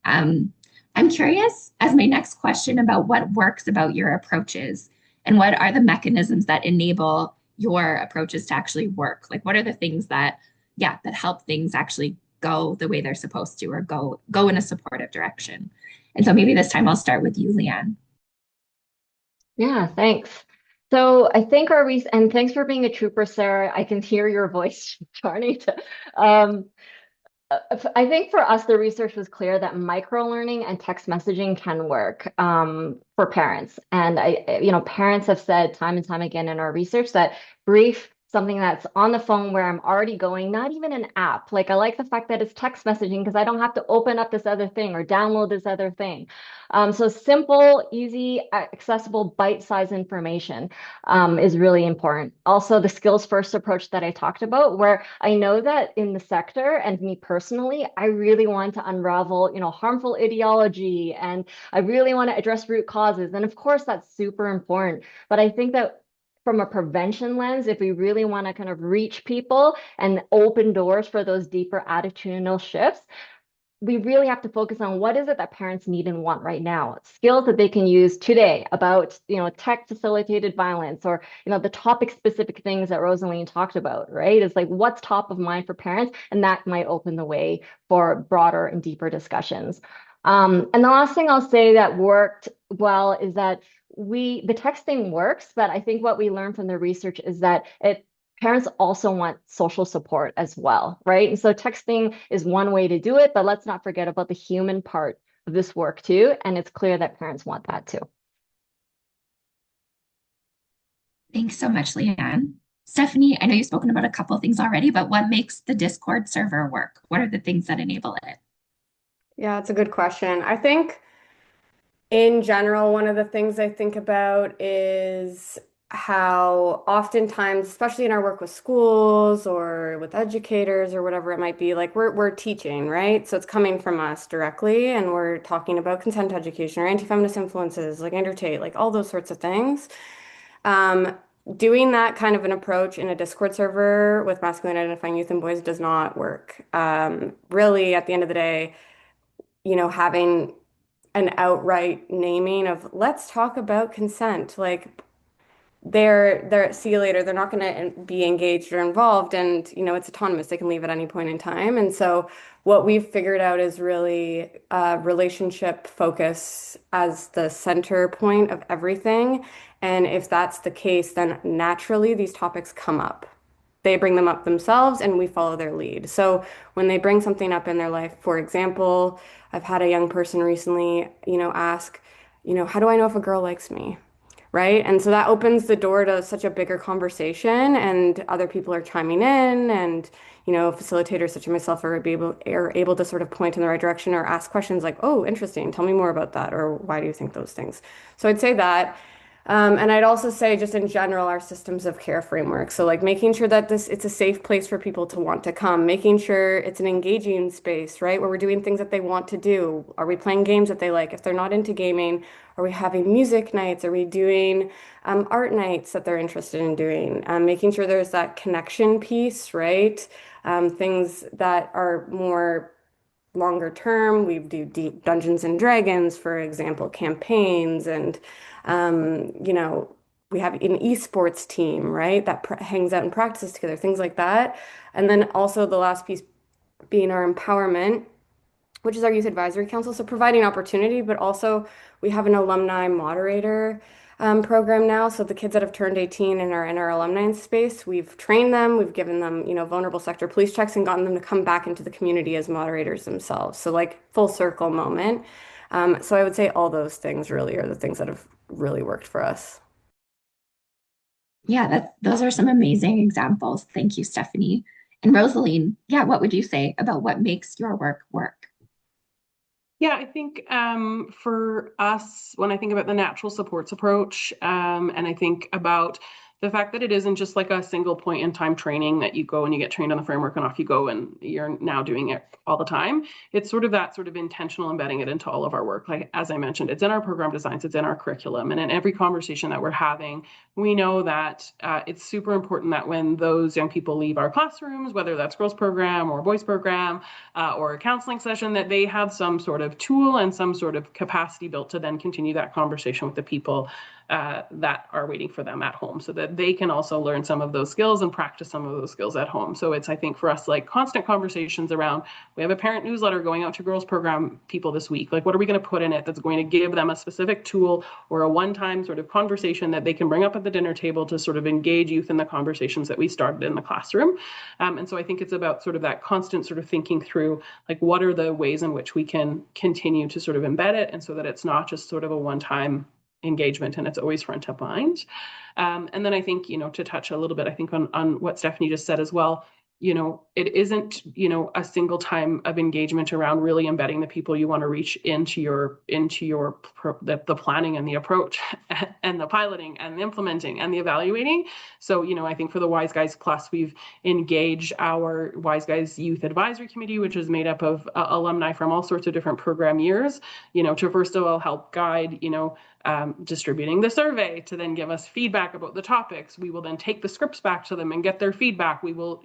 A: I'm curious as my next question about what works about your approaches and what are the mechanisms that enable your approaches to actually work? Like, what are the things that help things actually go the way they're supposed to or go in a supportive direction? And so maybe this time I'll start with you, Leanne.
I: Yeah, thanks. So I think and thanks for being a trooper, Sarah. I can hear your voice starting to. I think for us, the research was clear that micro-learning and text messaging can work for parents. And parents have said time and time again in our research that brief, something that's on the phone where I'm already going, not even an app. Like I like the fact that it's text messaging because I don't have to open up this other thing or download this other thing. So simple, easy, accessible, bite-sized information is really important. Also, the skills first approach that I talked about, where I know that in the sector and me personally, I really want to unravel, harmful ideology, and I really want to address root causes. And of course, that's super important. But I think that from a prevention lens, if we really want to kind of reach people and open doors for those deeper attitudinal shifts, we really have to focus on what is it that parents need and want right now. Skills that they can use today about, tech facilitated violence or, the topic specific things that Rosaline talked about, right? It's like what's top of mind for parents, and that might open the way for broader and deeper discussions. And the last thing I'll say that worked well is that the texting works, but I think what we learned from the research is that parents also want social support as well, right? And so texting is one way to do it, but let's not forget about the human part of this work too. And it's clear that parents want that too.
A: Thanks so much, Leanne. Stephanie, I know you've spoken about a couple of things already, but what makes the Discord server work? What are the things that enable it?
B: Yeah, it's a good question. I think in general, one of the things I think about is how oftentimes, especially in our work with schools or with educators or whatever it might be, like we're teaching, right? So it's coming from us directly, and we're talking about consent education or anti-feminist influences, like Andrew Tate, like all those sorts of things. Um, Doing that kind of an approach in a Discord server with masculine identifying youth and boys does not work. Really, at the end of the day, having an outright naming of let's talk about consent, like they're see you later. They're not going to be engaged or involved, and it's autonomous. They can leave at any point in time. And so what we've figured out is really relationship focus as the center point of everything. And if that's the case, then naturally these topics come up. They bring them up themselves, and we follow their lead. So when they bring something up in their life, for example, I've had a young person recently, ask, how do I know if a girl likes me? Right? And so that opens the door to such a bigger conversation, and other people are chiming in, and facilitators such as myself are able to sort of point in the right direction or ask questions like, "Oh, interesting. Tell me more about that," or "Why do you think those things?" So I'd say that. And I'd also say, just in general, our systems of care framework. So, like making sure that it's a safe place for people to want to come, making sure it's an engaging space, right, where we're doing things that they want to do. Are we playing games that they like? If they're not into gaming, are we having music nights? Are we doing art nights that they're interested in doing? Making sure there's that connection piece, right? Things that are more longer term. We do deep Dungeons and Dragons, for example, campaigns, and we have an esports team, right, that hangs out and practices together, things like that. And then also the last piece being our empowerment, which is our youth advisory council. So providing opportunity, but also we have an alumni moderator program now. So the kids that have turned 18 and are in our alumni space, we've trained them, we've given them, vulnerable sector police checks and gotten them to come back into the community as moderators themselves. So like full circle moment. So I would say all those things really are the things that have really worked for us.
A: Yeah, those are some amazing examples. Thank you, Stephanie. And Rosaline, yeah, what would you say about what makes your work work?
H: Yeah, I think for us, when I think about the natural supports approach, and I think about the fact that it isn't just like a single point in time training that you go and you get trained on the framework and off you go and you're now doing it all the time. It's sort of that sort of intentional embedding it into all of our work. Like, as I mentioned, it's in our program designs, it's in our curriculum, and in every conversation that we're having, we know that it's super important that when those young people leave our classrooms, whether that's girls program or boys program or a counseling session, that they have some sort of tool and some sort of capacity built to then continue that conversation with the people that are waiting for them at home, so that they can also learn some of those skills and practice some of those skills at home. So it's, I think, for us, like constant conversations around, we have a parent newsletter going out to girls program people this week. Like, what are we going to put in it that's going to give them a specific tool or a one-time sort of conversation that they can bring up at the dinner table to sort of engage youth in the conversations that we started in the classroom. And so I think it's about sort of that constant sort of thinking through, like, what are the ways in which we can continue to sort of embed it, and so that it's not just sort of a one-time engagement and it's always front of mind. And then I think, to touch a little bit, I think on what Stephanie just said as well, it isn't, a single time of engagement around really embedding the people you want to reach into the planning and the approach and the piloting and the implementing and the evaluating. So, I think for the Wise Guys Plus, we've engaged our Wise Guys Youth Advisory Committee, which is made up of alumni from all sorts of different program years, to first of all help guide, distributing the survey to then give us feedback about the topics. We will then take the scripts back to them and get their feedback. We will,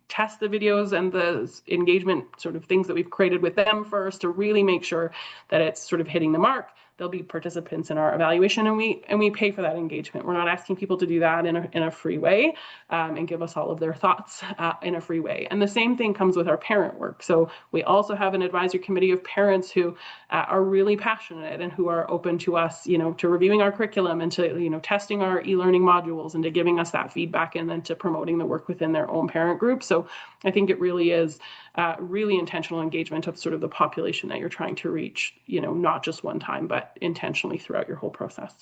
H: test the videos and the engagement sort of things that we've created with them first to really make sure that it's sort of hitting the mark. They'll be participants in our evaluation, and we pay for that engagement. We're not asking people to do that in a free way and give us all of their thoughts in a free way. And the same thing comes with our parent work. So we also have an advisory committee of parents who are really passionate and who are open to us, to reviewing our curriculum and to, testing our e-learning modules and to giving us that feedback and then to promoting the work within their own parent group. So I think it really is really intentional engagement of sort of the population that you're trying to reach, not just one time, but intentionally throughout your whole process.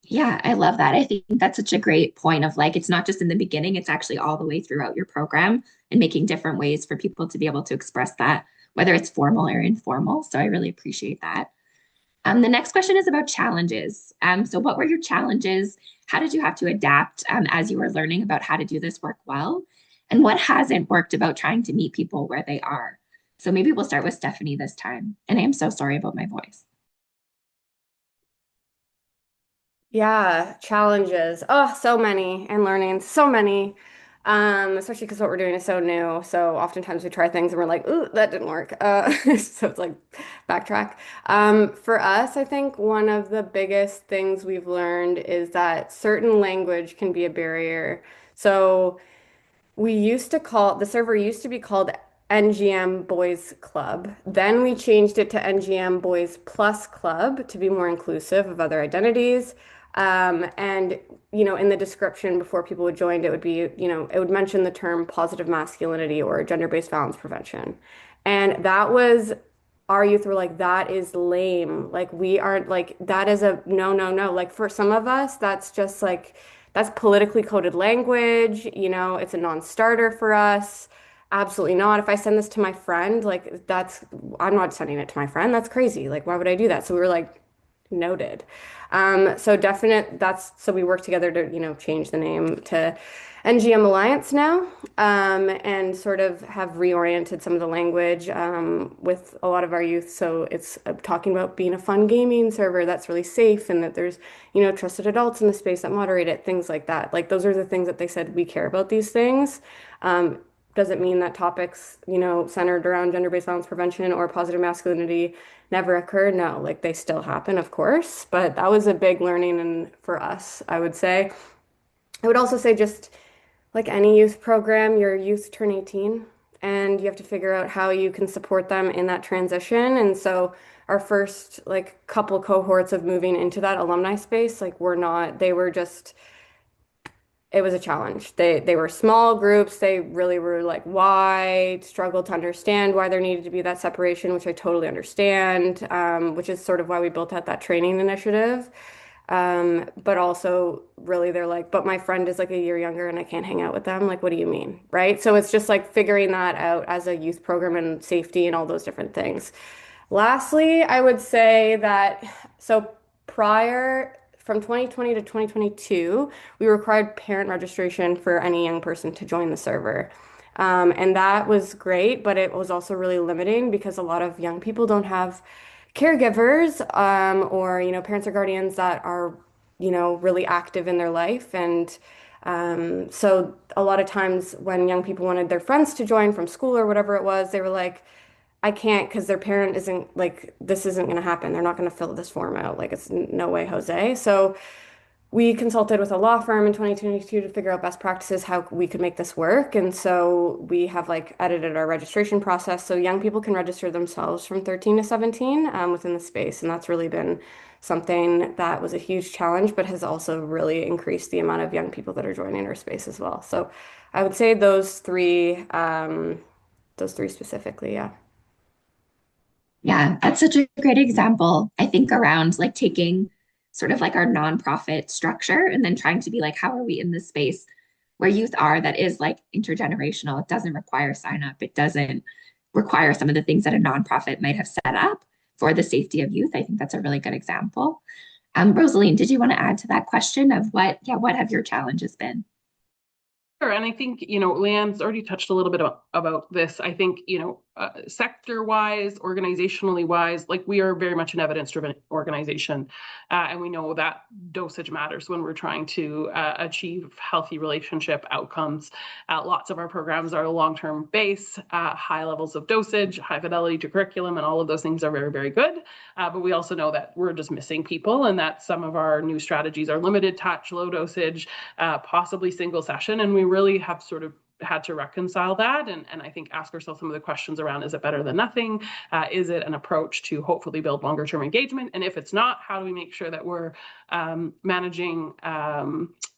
A: Yeah, I love that. I think that's such a great point of like, it's not just in the beginning, it's actually all the way throughout your program and making different ways for people to be able to express that, whether it's formal or informal. So I really appreciate that. The next question is about challenges. So what were your challenges? How did you have to adapt as you were learning about how to do this work well? And what hasn't worked about trying to meet people where they are? So maybe we'll start with Stephanie this time. And I am so sorry about my voice.
B: Yeah, challenges. Oh, so many, and learning so many. Especially because what we're doing is so new. So oftentimes we try things and we're like, ooh, that didn't work. So it's like backtrack. For us, I think one of the biggest things we've learned is that certain language can be a barrier. So we used to call the server used to be called NGM Boys Club. Then we changed it to NGM Boys Plus Club to be more inclusive of other identities. And in the description before people would join, it would be, it would mention the term positive masculinity or gender-based violence prevention. And that was our youth were like, that is lame. Like we aren't like that is a no, no, no. Like for some of us, that's just like that's politically coded language, it's a non-starter for us. Absolutely not. If I send this to my friend, like I'm not sending it to my friend. That's crazy. Like, why would I do that? So we were like, noted. So we worked together to, change the name to NGM Alliance now, and sort of have reoriented some of the language with a lot of our youth. So it's talking about being a fun gaming server that's really safe and that there's, trusted adults in the space that moderate it, things like that. Like those are the things that they said we care about these things. Doesn't mean that topics, centered around gender-based violence prevention or positive masculinity never occur. No, like they still happen, of course, but that was a big learning and for us, I would say. I would also say just like any youth program, your youth turn 18 and you have to figure out how you can support them in that transition. And so our first like couple cohorts of moving into that alumni space, like they were just it was a challenge. They were small groups. They really were like why struggled to understand why there needed to be that separation, which I totally understand, which is sort of why we built out that training initiative. But also really they're like, but my friend is like a year younger and I can't hang out with them. Like, what do you mean? Right? So it's just like figuring that out as a youth program and safety and all those different things. Lastly, I would say that so prior from 2020 to 2022, we required parent registration for any young person to join the server. And that was great, but it was also really limiting because a lot of young people don't have caregivers, or, parents or guardians that are, really active in their life. And so a lot of times when young people wanted their friends to join from school or whatever it was, they were like, I can't because their parent isn't like, this isn't going to happen. They're not going to fill this form out. Like, it's no way, Jose. So we consulted with a law firm in 2022 to figure out best practices, how we could make this work. And so we have like edited our registration process so young people can register themselves from 13 to 17 within the space. And that's really been something that was a huge challenge, but has also really increased the amount of young people that are joining our space as well. So I would say those three specifically, yeah.
A: Yeah, that's such a great example. I think around like taking sort of like our nonprofit structure and then trying to be like, how are we in this space where youth are that is like intergenerational? It doesn't require sign up. It doesn't require some of the things that a nonprofit might have set up for the safety of youth. I think that's a really good example. Rosaline, did you want to add to that question of what have your challenges been?
H: Sure. And I think, Leanne's already touched a little bit about this. I think, sector-wise, organizationally-wise, like we are very much an evidence-driven organization. And we know that dosage matters when we're trying to achieve healthy relationship outcomes. Lots of our programs are long-term base, high levels of dosage, high fidelity to curriculum, and all of those things are very, very good. But we also know that we're just missing people and that some of our new strategies are limited touch, low dosage, possibly single session. And we really have sort of had to reconcile that and I think ask ourselves some of the questions around, is it better than nothing? Is it an approach to hopefully build longer term engagement? And if it's not, how do we make sure that we're managing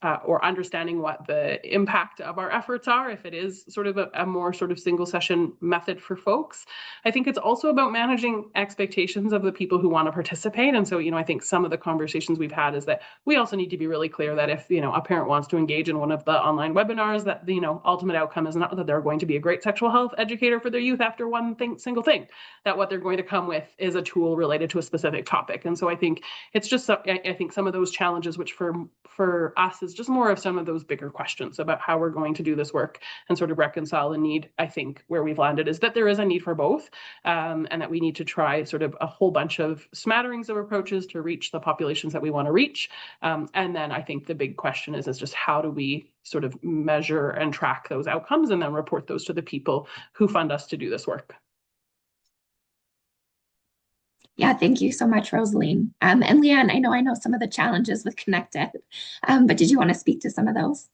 H: or understanding what the impact of our efforts are if it is sort of a more sort of single session method for folks? I think it's also about managing expectations of the people who want to participate. And so, I think some of the conversations we've had is that we also need to be really clear that if, a parent wants to engage in one of the online webinars that, ultimately ultimate outcome is not that they're going to be a great sexual health educator for their youth after single thing, that what they're going to come with is a tool related to a specific topic. And so I think it's just, I think some of those challenges, which for us is just more of some of those bigger questions about how we're going to do this work and sort of reconcile the need. I think where we've landed is that there is a need for both, and that we need to try sort of a whole bunch of smatterings of approaches to reach the populations that we want to reach. And then I think the big question is just how do we sort of measure and track those outcomes and then report those to the people who fund us to do this work.
A: Yeah, thank you so much, Rosaline. And Leanne, I know some of the challenges with Connected, but did you want to speak to some of those?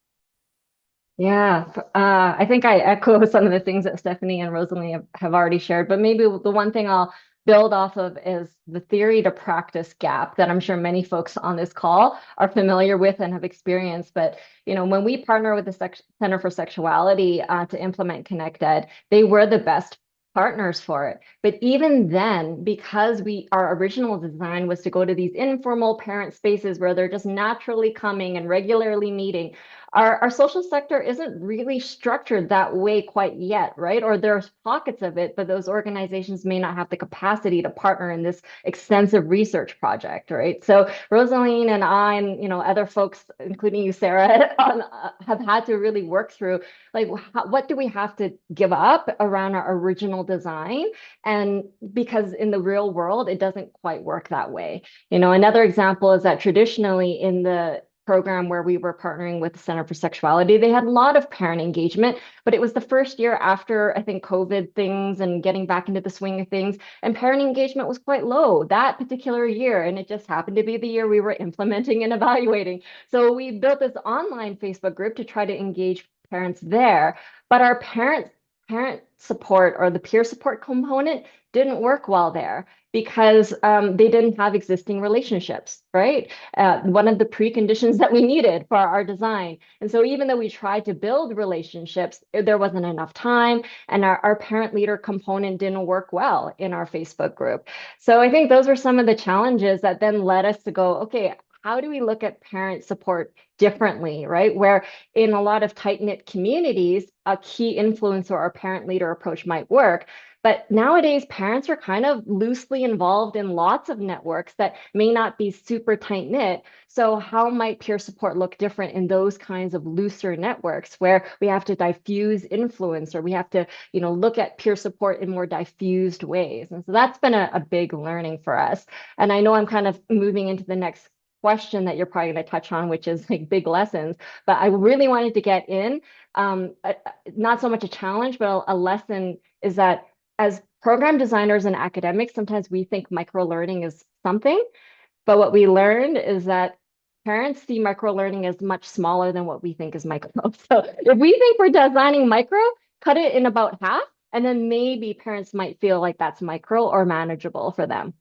I: Yeah, I think I echo some of the things that Stephanie and Rosalie have already shared, but maybe the one thing I'll build off of is the theory to practice gap that I'm sure many folks on this call are familiar with and have experienced. But when we partner with the Center for Sexuality to implement ConnectEd, they were the best partners for it. But even then, because our original design was to go to these informal parent spaces where they're just naturally coming and regularly meeting, our social sector isn't really structured that way quite yet, right? Or there's pockets of it, but those organizations may not have the capacity to partner in this extensive research project, right? So Rosaline and I and other folks, including you, Sarah, have had to really work through like what do we have to give up around our original design, and because in the real world it doesn't quite work that way. Another example is that traditionally in the program where we were partnering with the Center for Sexuality, they had a lot of parent engagement, but it was the first year after, I think, COVID things and getting back into the swing of things, and parent engagement was quite low that particular year. And it just happened to be the year we were implementing and evaluating. So we built this online Facebook group to try to engage parents there, but our parent support or the peer support component didn't work well there because they didn't have existing relationships, right? One of the preconditions that we needed for our design. And so even though we tried to build relationships, there wasn't enough time, and our parent leader component didn't work well in our Facebook group. So I think those were some of the challenges that then led us to go, okay, how do we look at parent support differently, right? Where in a lot of tight-knit communities, a key influencer or parent leader approach might work. But nowadays, parents are kind of loosely involved in lots of networks that may not be super tight-knit. So how might peer support look different in those kinds of looser networks where we have to diffuse influence, or we have to, look at peer support in more diffused ways? And so that's been a big learning for us. And I know I'm kind of moving into the next question that you're probably going to touch on, which is like big lessons. But I really wanted to get in, not so much a challenge, but a lesson is that as program designers and academics, sometimes we think microlearning is something, but what we learned is that parents see microlearning as much smaller than what we think is micro. So if we think we're designing micro, cut it in about half, and then maybe parents might feel like that's micro or manageable for them.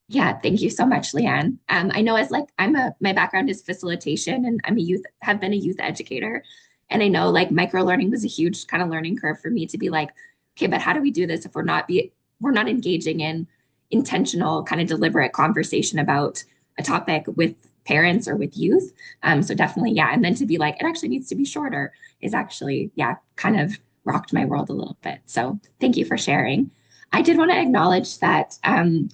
A: Yeah, thank you so much, Leanne. I know my background is facilitation, and have been a youth educator. And I know like micro learning was a huge kind of learning curve for me to be like, okay, but how do we do this if we're not engaging in intentional kind of deliberate conversation about a topic with parents or with youth? So definitely, yeah. And then to be like, it actually needs to be shorter is actually, yeah, kind of rocked my world a little bit. So thank you for sharing. I did want to acknowledge that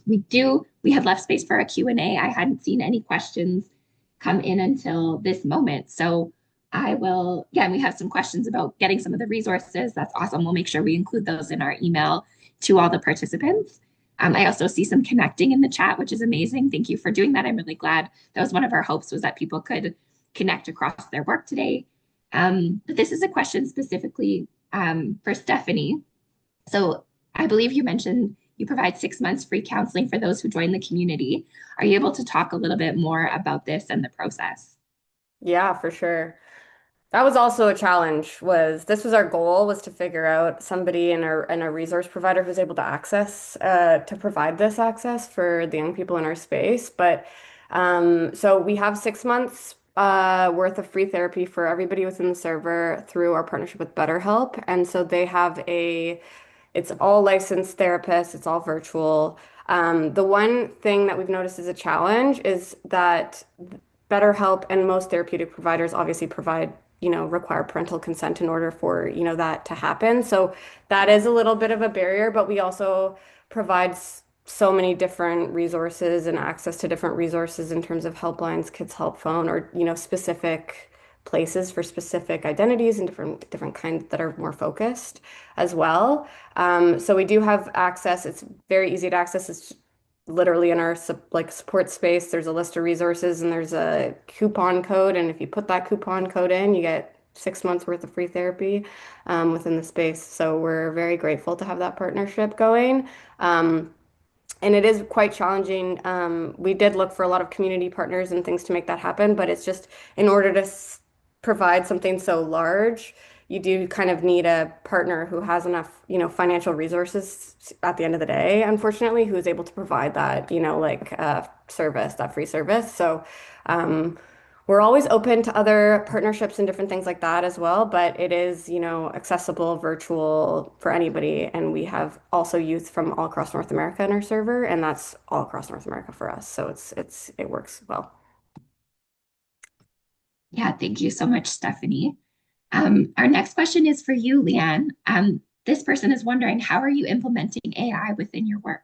A: we had left space for a Q&A. I hadn't seen any questions come in until this moment. So we have some questions about getting some of the resources. That's awesome. We'll make sure we include those in our email to all the participants. I also see some connecting in the chat, which is amazing. Thank you for doing that. I'm really glad. That was one of our hopes, was that people could connect across their work today. But this is a question specifically for Stephanie. So I believe you mentioned you provide 6 months free counseling for those who join the community. Are you able to talk a little bit more about this and the process?
B: Yeah, for sure. That was also a challenge. This was our goal, was to figure out somebody and a resource provider who's able to to provide this access for the young people in our space. But so we have 6 months worth of free therapy for everybody within the server through our partnership with BetterHelp. And so they have it's all licensed therapists, it's all virtual. The one thing that we've noticed as a challenge is that BetterHelp and most therapeutic providers obviously provide, require parental consent in order for, that to happen. So that is a little bit of a barrier, but we also provide so many different resources and access to different resources in terms of helplines, Kids Help Phone, or, specific places for specific identities and different kinds that are more focused as well. So we do have access. It's very easy to access. It's literally in our support space. There's a list of resources and there's a coupon code. And if you put that coupon code in, you get 6 months worth of free therapy within the space. So we're very grateful to have that partnership going. And it is quite challenging. We did look for a lot of community partners and things to make that happen, but it's just in order to provide something so large, you do kind of need a partner who has enough, financial resources at the end of the day, unfortunately, who is able to provide that, service, that free service. So, we're always open to other partnerships and different things like that as well, but it is, accessible, virtual for anybody. And we have also youth from all across North America in our server, and that's all across North America for us. So it works well.
A: Yeah, thank you so much, Stephanie. Our next question is for you, Leanne. This person is wondering, how are you implementing AI within your work?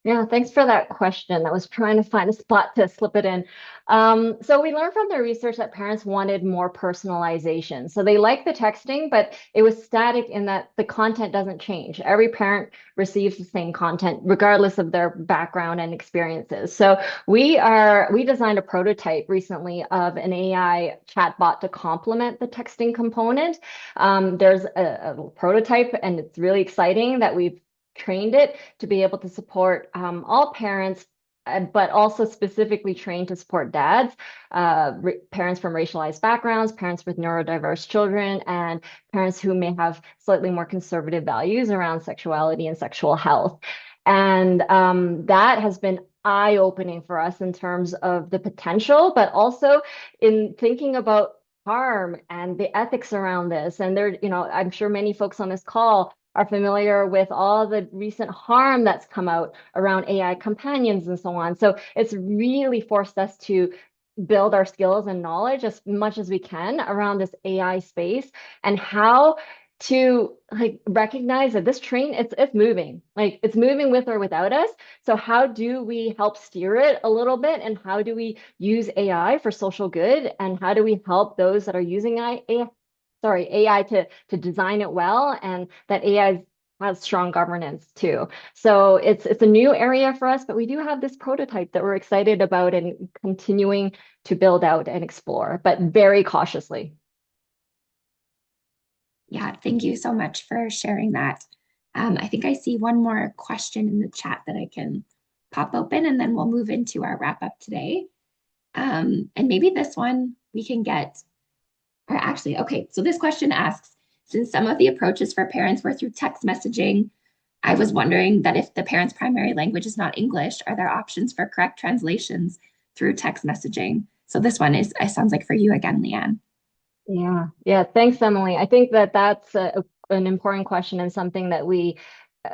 I: Yeah, thanks for that question. I was trying to find a spot to slip it in. So we learned from the research that parents wanted more personalization. So they like the texting, but it was static in that the content doesn't change. Every parent receives the same content, regardless of their background and experiences. So we designed a prototype recently of an AI chatbot to complement the texting component. There's a prototype, and it's really exciting that we've trained it to be able to support all parents, but also specifically trained to support dads, parents from racialized backgrounds, parents with neurodiverse children, and parents who may have slightly more conservative values around sexuality and sexual health. And that has been eye-opening for us in terms of the potential, but also in thinking about harm and the ethics around this. And there, I'm sure many folks on this call are familiar with all the recent harm that's come out around AI companions and so on. So it's really forced us to build our skills and knowledge as much as we can around this AI space and how to recognize that this train, it's moving, it's moving with or without us. So how do we help steer it a little bit, and how do we use AI for social good, and how do we help those that are using AI to design it well, and that AI has strong governance too. So it's a new area for us, but we do have this prototype that we're excited about and continuing to build out and explore, but very cautiously.
A: Yeah, thank you so much for sharing that. I think I see one more question in the chat that I can pop open, and then we'll move into our wrap up today. And maybe this one we can get. Or actually, okay, so this question asks, since some of the approaches for parents were through text messaging, I was wondering that if the parent's primary language is not English, are there options for correct translations through text messaging? So this one sounds like for you again, Leanne.
I: Yeah. Thanks, Emily. I think that's an important question, and something that we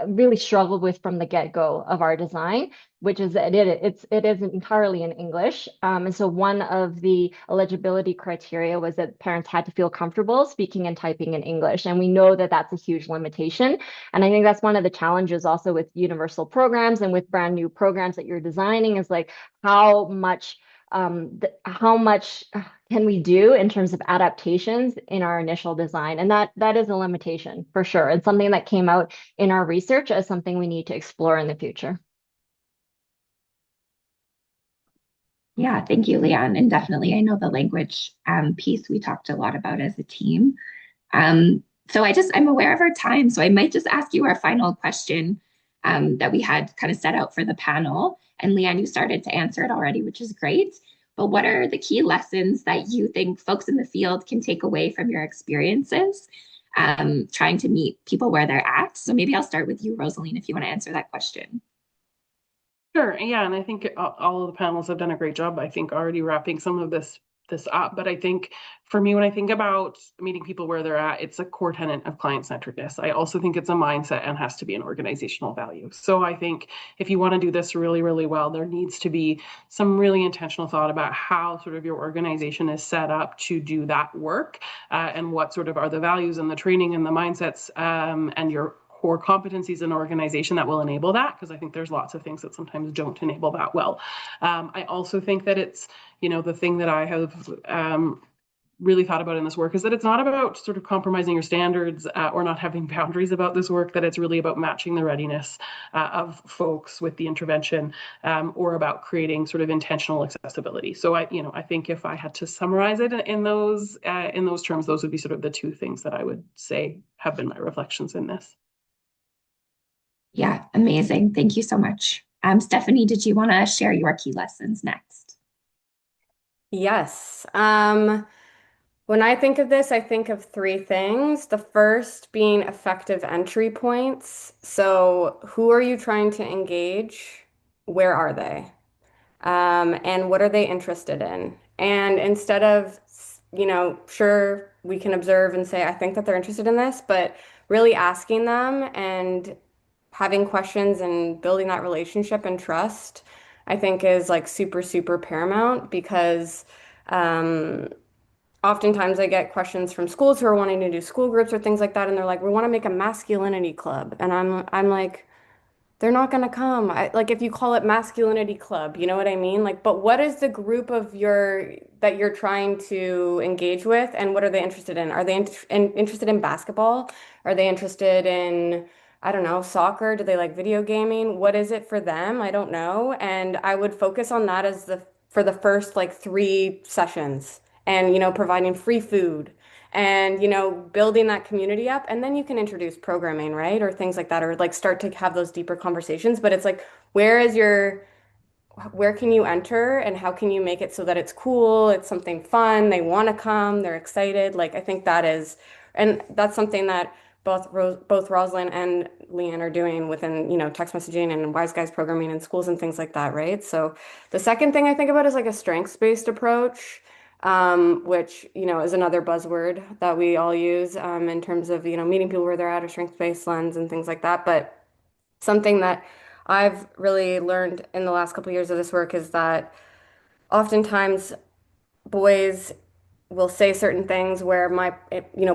I: really struggled with from the get-go of our design, which is that it is entirely in English. And so one of the eligibility criteria was that parents had to feel comfortable speaking and typing in English. And we know that that's a huge limitation. And I think that's one of the challenges also with universal programs and with brand new programs that you're designing, is how much can we do in terms of adaptations in our initial design? And that is a limitation for sure. It's something that came out in our research as something we need to explore in the future.
A: Yeah, thank you, Leanne. And definitely, I know the language piece we talked a lot about as a team. So I'm aware of our time, so I might just ask you our final question that we had kind of set out for the panel. And Leanne, you started to answer it already, which is great. But what are the key lessons that you think folks in the field can take away from your experiences trying to meet people where they're at? So maybe I'll start with you, Rosaline, if you want to answer that question.
H: Sure. Yeah, and I think all of the panels have done a great job, I think, already wrapping some of this this up, but I think for me, when I think about meeting people where they're at, it's a core tenet of client-centeredness. I also think it's a mindset and has to be an organizational value. So I think if you want to do this really, really well, there needs to be some really intentional thought about how sort of your organization is set up to do that work, and what sort of are the values and the training and the mindsets, and your core competencies in an organization that will enable that, because I think there's lots of things that sometimes don't enable that well. I also think that it's, the thing that I have really thought about in this work is that it's not about sort of compromising your standards, or not having boundaries about this work, that it's really about matching the readiness of folks with the intervention, or about creating sort of intentional accessibility. So I think if I had to summarize it in those terms, those would be sort of the two things that I would say have been my reflections in this.
A: Yeah, amazing. Thank you so much. Stephanie, did you want to share your key lessons next?
B: Yes. When I think of this, I think of three things. The first being effective entry points. So, who are you trying to engage? Where are they? And what are they interested in? And instead of, sure, we can observe and say, I think that they're interested in this, but really asking them and having questions and building that relationship and trust, I think is like super, super paramount because oftentimes I get questions from schools who are wanting to do school groups or things like that, and they're like, we want to make a masculinity club. And I'm like, they're not gonna come. Like if you call it masculinity club, you know what I mean? Like, but what is the group of that you're trying to engage with, and what are they interested in? Are they interested in basketball? Are they interested in, I don't know, soccer? Do they like video gaming? What is it for them? I don't know. And I would focus on that as for the first like 3 sessions, and providing free food and building that community up, and then you can introduce programming, right, or things like that, or like start to have those deeper conversations. But it's like, where can you enter, and how can you make it so that it's cool, it's something fun, they want to come, they're excited. Like I think and that's something that both Rosalind and Leanne are doing within text messaging and wise guys programming in schools and things like that, right? So the second thing I think about is like a strengths-based approach, which is another buzzword that we all use in terms of meeting people where they're at, or strengths-based lens and things like that. But something that I've really learned in the last couple of years of this work is that oftentimes boys will say certain things where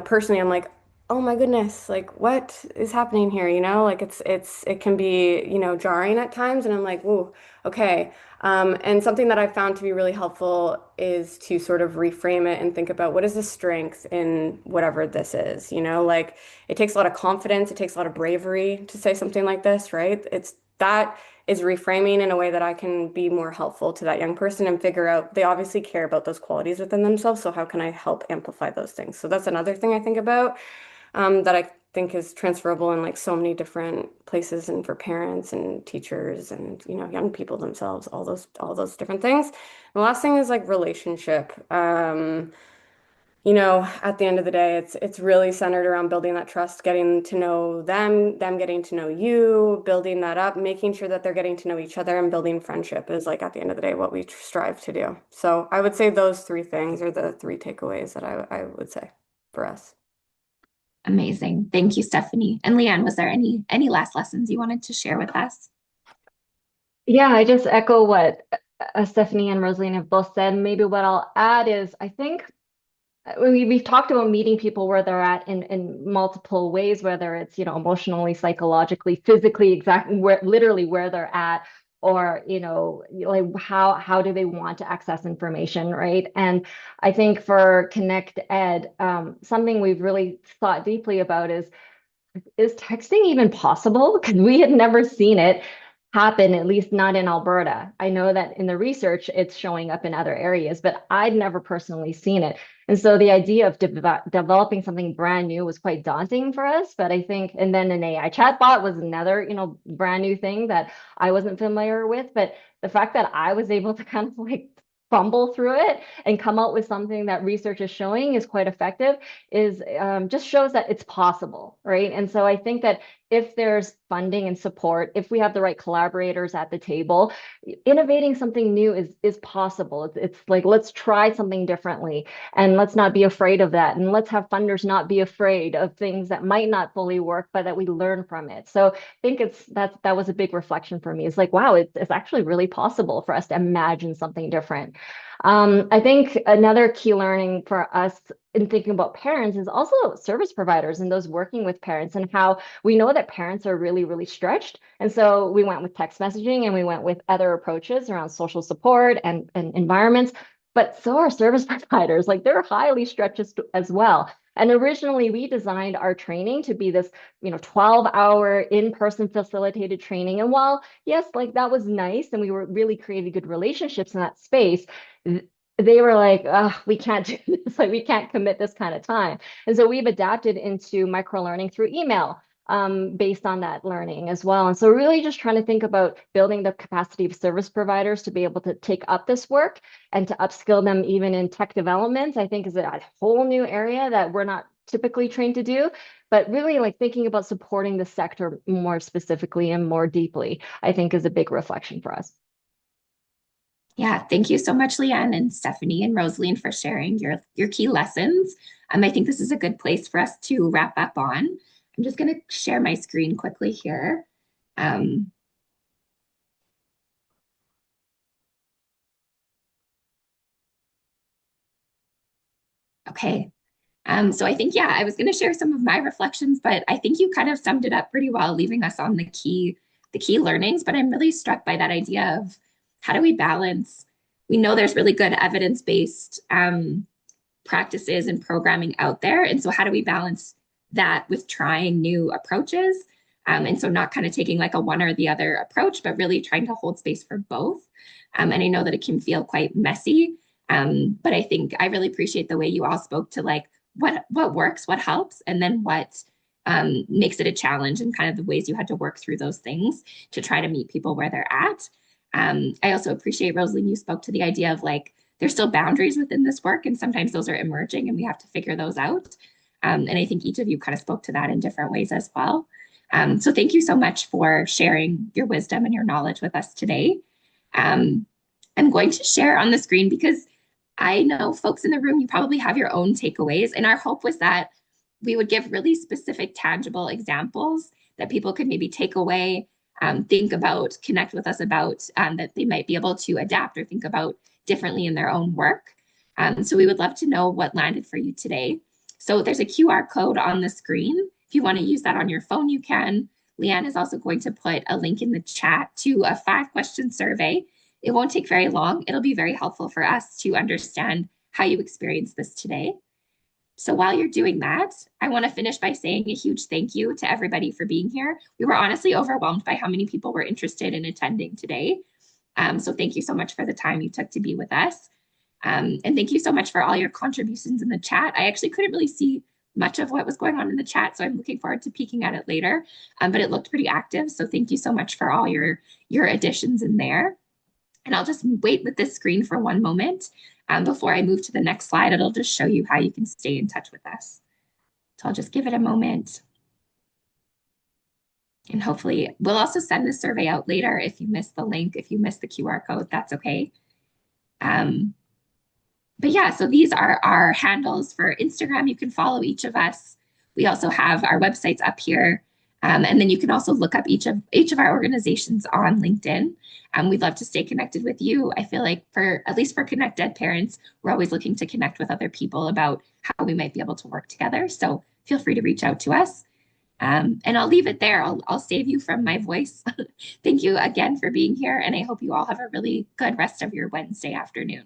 B: personally I'm like, oh my goodness, like what is happening here? Like it can be, jarring at times. And I'm like, ooh, okay. And something that I've found to be really helpful is to sort of reframe it and think about what is the strength in whatever this is, like it takes a lot of confidence, it takes a lot of bravery to say something like this, right? That is reframing in a way that I can be more helpful to that young person and figure out they obviously care about those qualities within themselves. So how can I help amplify those things? So that's another thing I think about, that I think is transferable in like so many different places, and for parents and teachers and young people themselves, all those different things. And the last thing is like relationship. At the end of the day, it's really centered around building that trust, getting to know them getting to know you, building that up, making sure that they're getting to know each other, and building friendship is like at the end of the day what we strive to do. So I would say those three things are the three takeaways that I would say for us.
A: Amazing. Thank you, Stephanie. And Leanne, was there any last lessons you wanted to share with us?
I: Yeah, I just echo what Stephanie and Rosaline have both said. Maybe what I'll add is I think we've talked about meeting people where they're at in multiple ways, whether it's, emotionally, psychologically, physically, exactly literally where they're at, or, like how do they want to access information, right? And I think for Connect Ed, something we've really thought deeply about is texting even possible? Because we had never seen it happen, at least not in Alberta. I know that in the research, it's showing up in other areas, but I'd never personally seen it. And so the idea of developing something brand new was quite daunting for us. But I think, and then an AI chatbot was another, brand new thing that I wasn't familiar with. But the fact that I was able to kind of like fumble through it and come out with something that research is showing is quite effective is just shows that it's possible, right? And so I think that if there's funding and support, if we have the right collaborators at the table, innovating something new is possible. It's like, let's try something differently and let's not be afraid of that. And let's have funders not be afraid of things that might not fully work, but that we learn from it. So I think that was a big reflection for me. It's like, wow, it's actually really possible for us to imagine something different. I think another key learning for us in thinking about parents is also service providers and those working with parents, and how we know that parents are really, really stretched. And so we went with text messaging and we went with other approaches around social support and environments. But so are service providers, like they're highly stretched as well. And originally we designed our training to be this, 12-hour in-person facilitated training. And while, yes, like that was nice and we were really creating good relationships in that space, they were like, we can't do this, like we can't commit this kind of time. And so we've adapted into micro learning through email based on that learning as well. And so really just trying to think about building the capacity of service providers to be able to take up this work and to upskill them even in tech development, I think is a whole new area that we're not typically trained to do, but really like thinking about supporting the sector more specifically and more deeply, I think is a big reflection for us.
A: Yeah, thank you so much, Leanne and Stephanie and Rosaline, for sharing your key lessons. I think this is a good place for us to wrap up on. I'm just going to share my screen quickly here. Okay. So I think, yeah, I was going to share some of my reflections, but I think you kind of summed it up pretty well, leaving us on the key learnings. But I'm really struck by that idea of how do we balance? We know there's really good evidence-based practices and programming out there. And so how do we balance that with trying new approaches? And so not kind of taking like a one or the other approach, but really trying to hold space for both. And I know that it can feel quite messy, but I think I really appreciate the way you all spoke to like what works, what helps, and then what makes it a challenge, and kind of the ways you had to work through those things to try to meet people where they're at. I also appreciate, Rosaline, you spoke to the idea of like, there's still boundaries within this work, and sometimes those are emerging and we have to figure those out. And I think each of you kind of spoke to that in different ways as well. So thank you so much for sharing your wisdom and your knowledge with us today. I'm going to share on the screen because I know folks in the room, you probably have your own takeaways. And our hope was that we would give really specific, tangible examples that people could maybe take away, think about, connect with us about, that they might be able to adapt or think about differently in their own work. So we would love to know what landed for you today. So there's a QR code on the screen. If you want to use that on your phone, you can. Leanne is also going to put a link in the chat to a 5-question survey. It won't take very long. It'll be very helpful for us to understand how you experienced this today. So while you're doing that, I want to finish by saying a huge thank you to everybody for being here. We were honestly overwhelmed by how many people were interested in attending today. So thank you so much for the time you took to be with us. And thank you so much for all your contributions in the chat. I actually couldn't really see much of what was going on in the chat, so I'm looking forward to peeking at it later. But it looked pretty active, so thank you so much for all your additions in there. And I'll just wait with this screen for one moment before I move to the next slide. It'll just show you how you can stay in touch with us. So I'll just give it a moment. And hopefully we'll also send the survey out later if you missed the link, if you missed the QR code, that's okay. But yeah, so these are our handles for Instagram. You can follow each of us. We also have our websites up here. And then you can also look up each of our organizations on LinkedIn. We'd love to stay connected with you. I feel like at least for Connect Ed parents, we're always looking to connect with other people about how we might be able to work together. So feel free to reach out to us. And I'll leave it there. I'll save you from my voice. Thank you again for being here. And I hope you all have a really good rest of your Wednesday afternoon.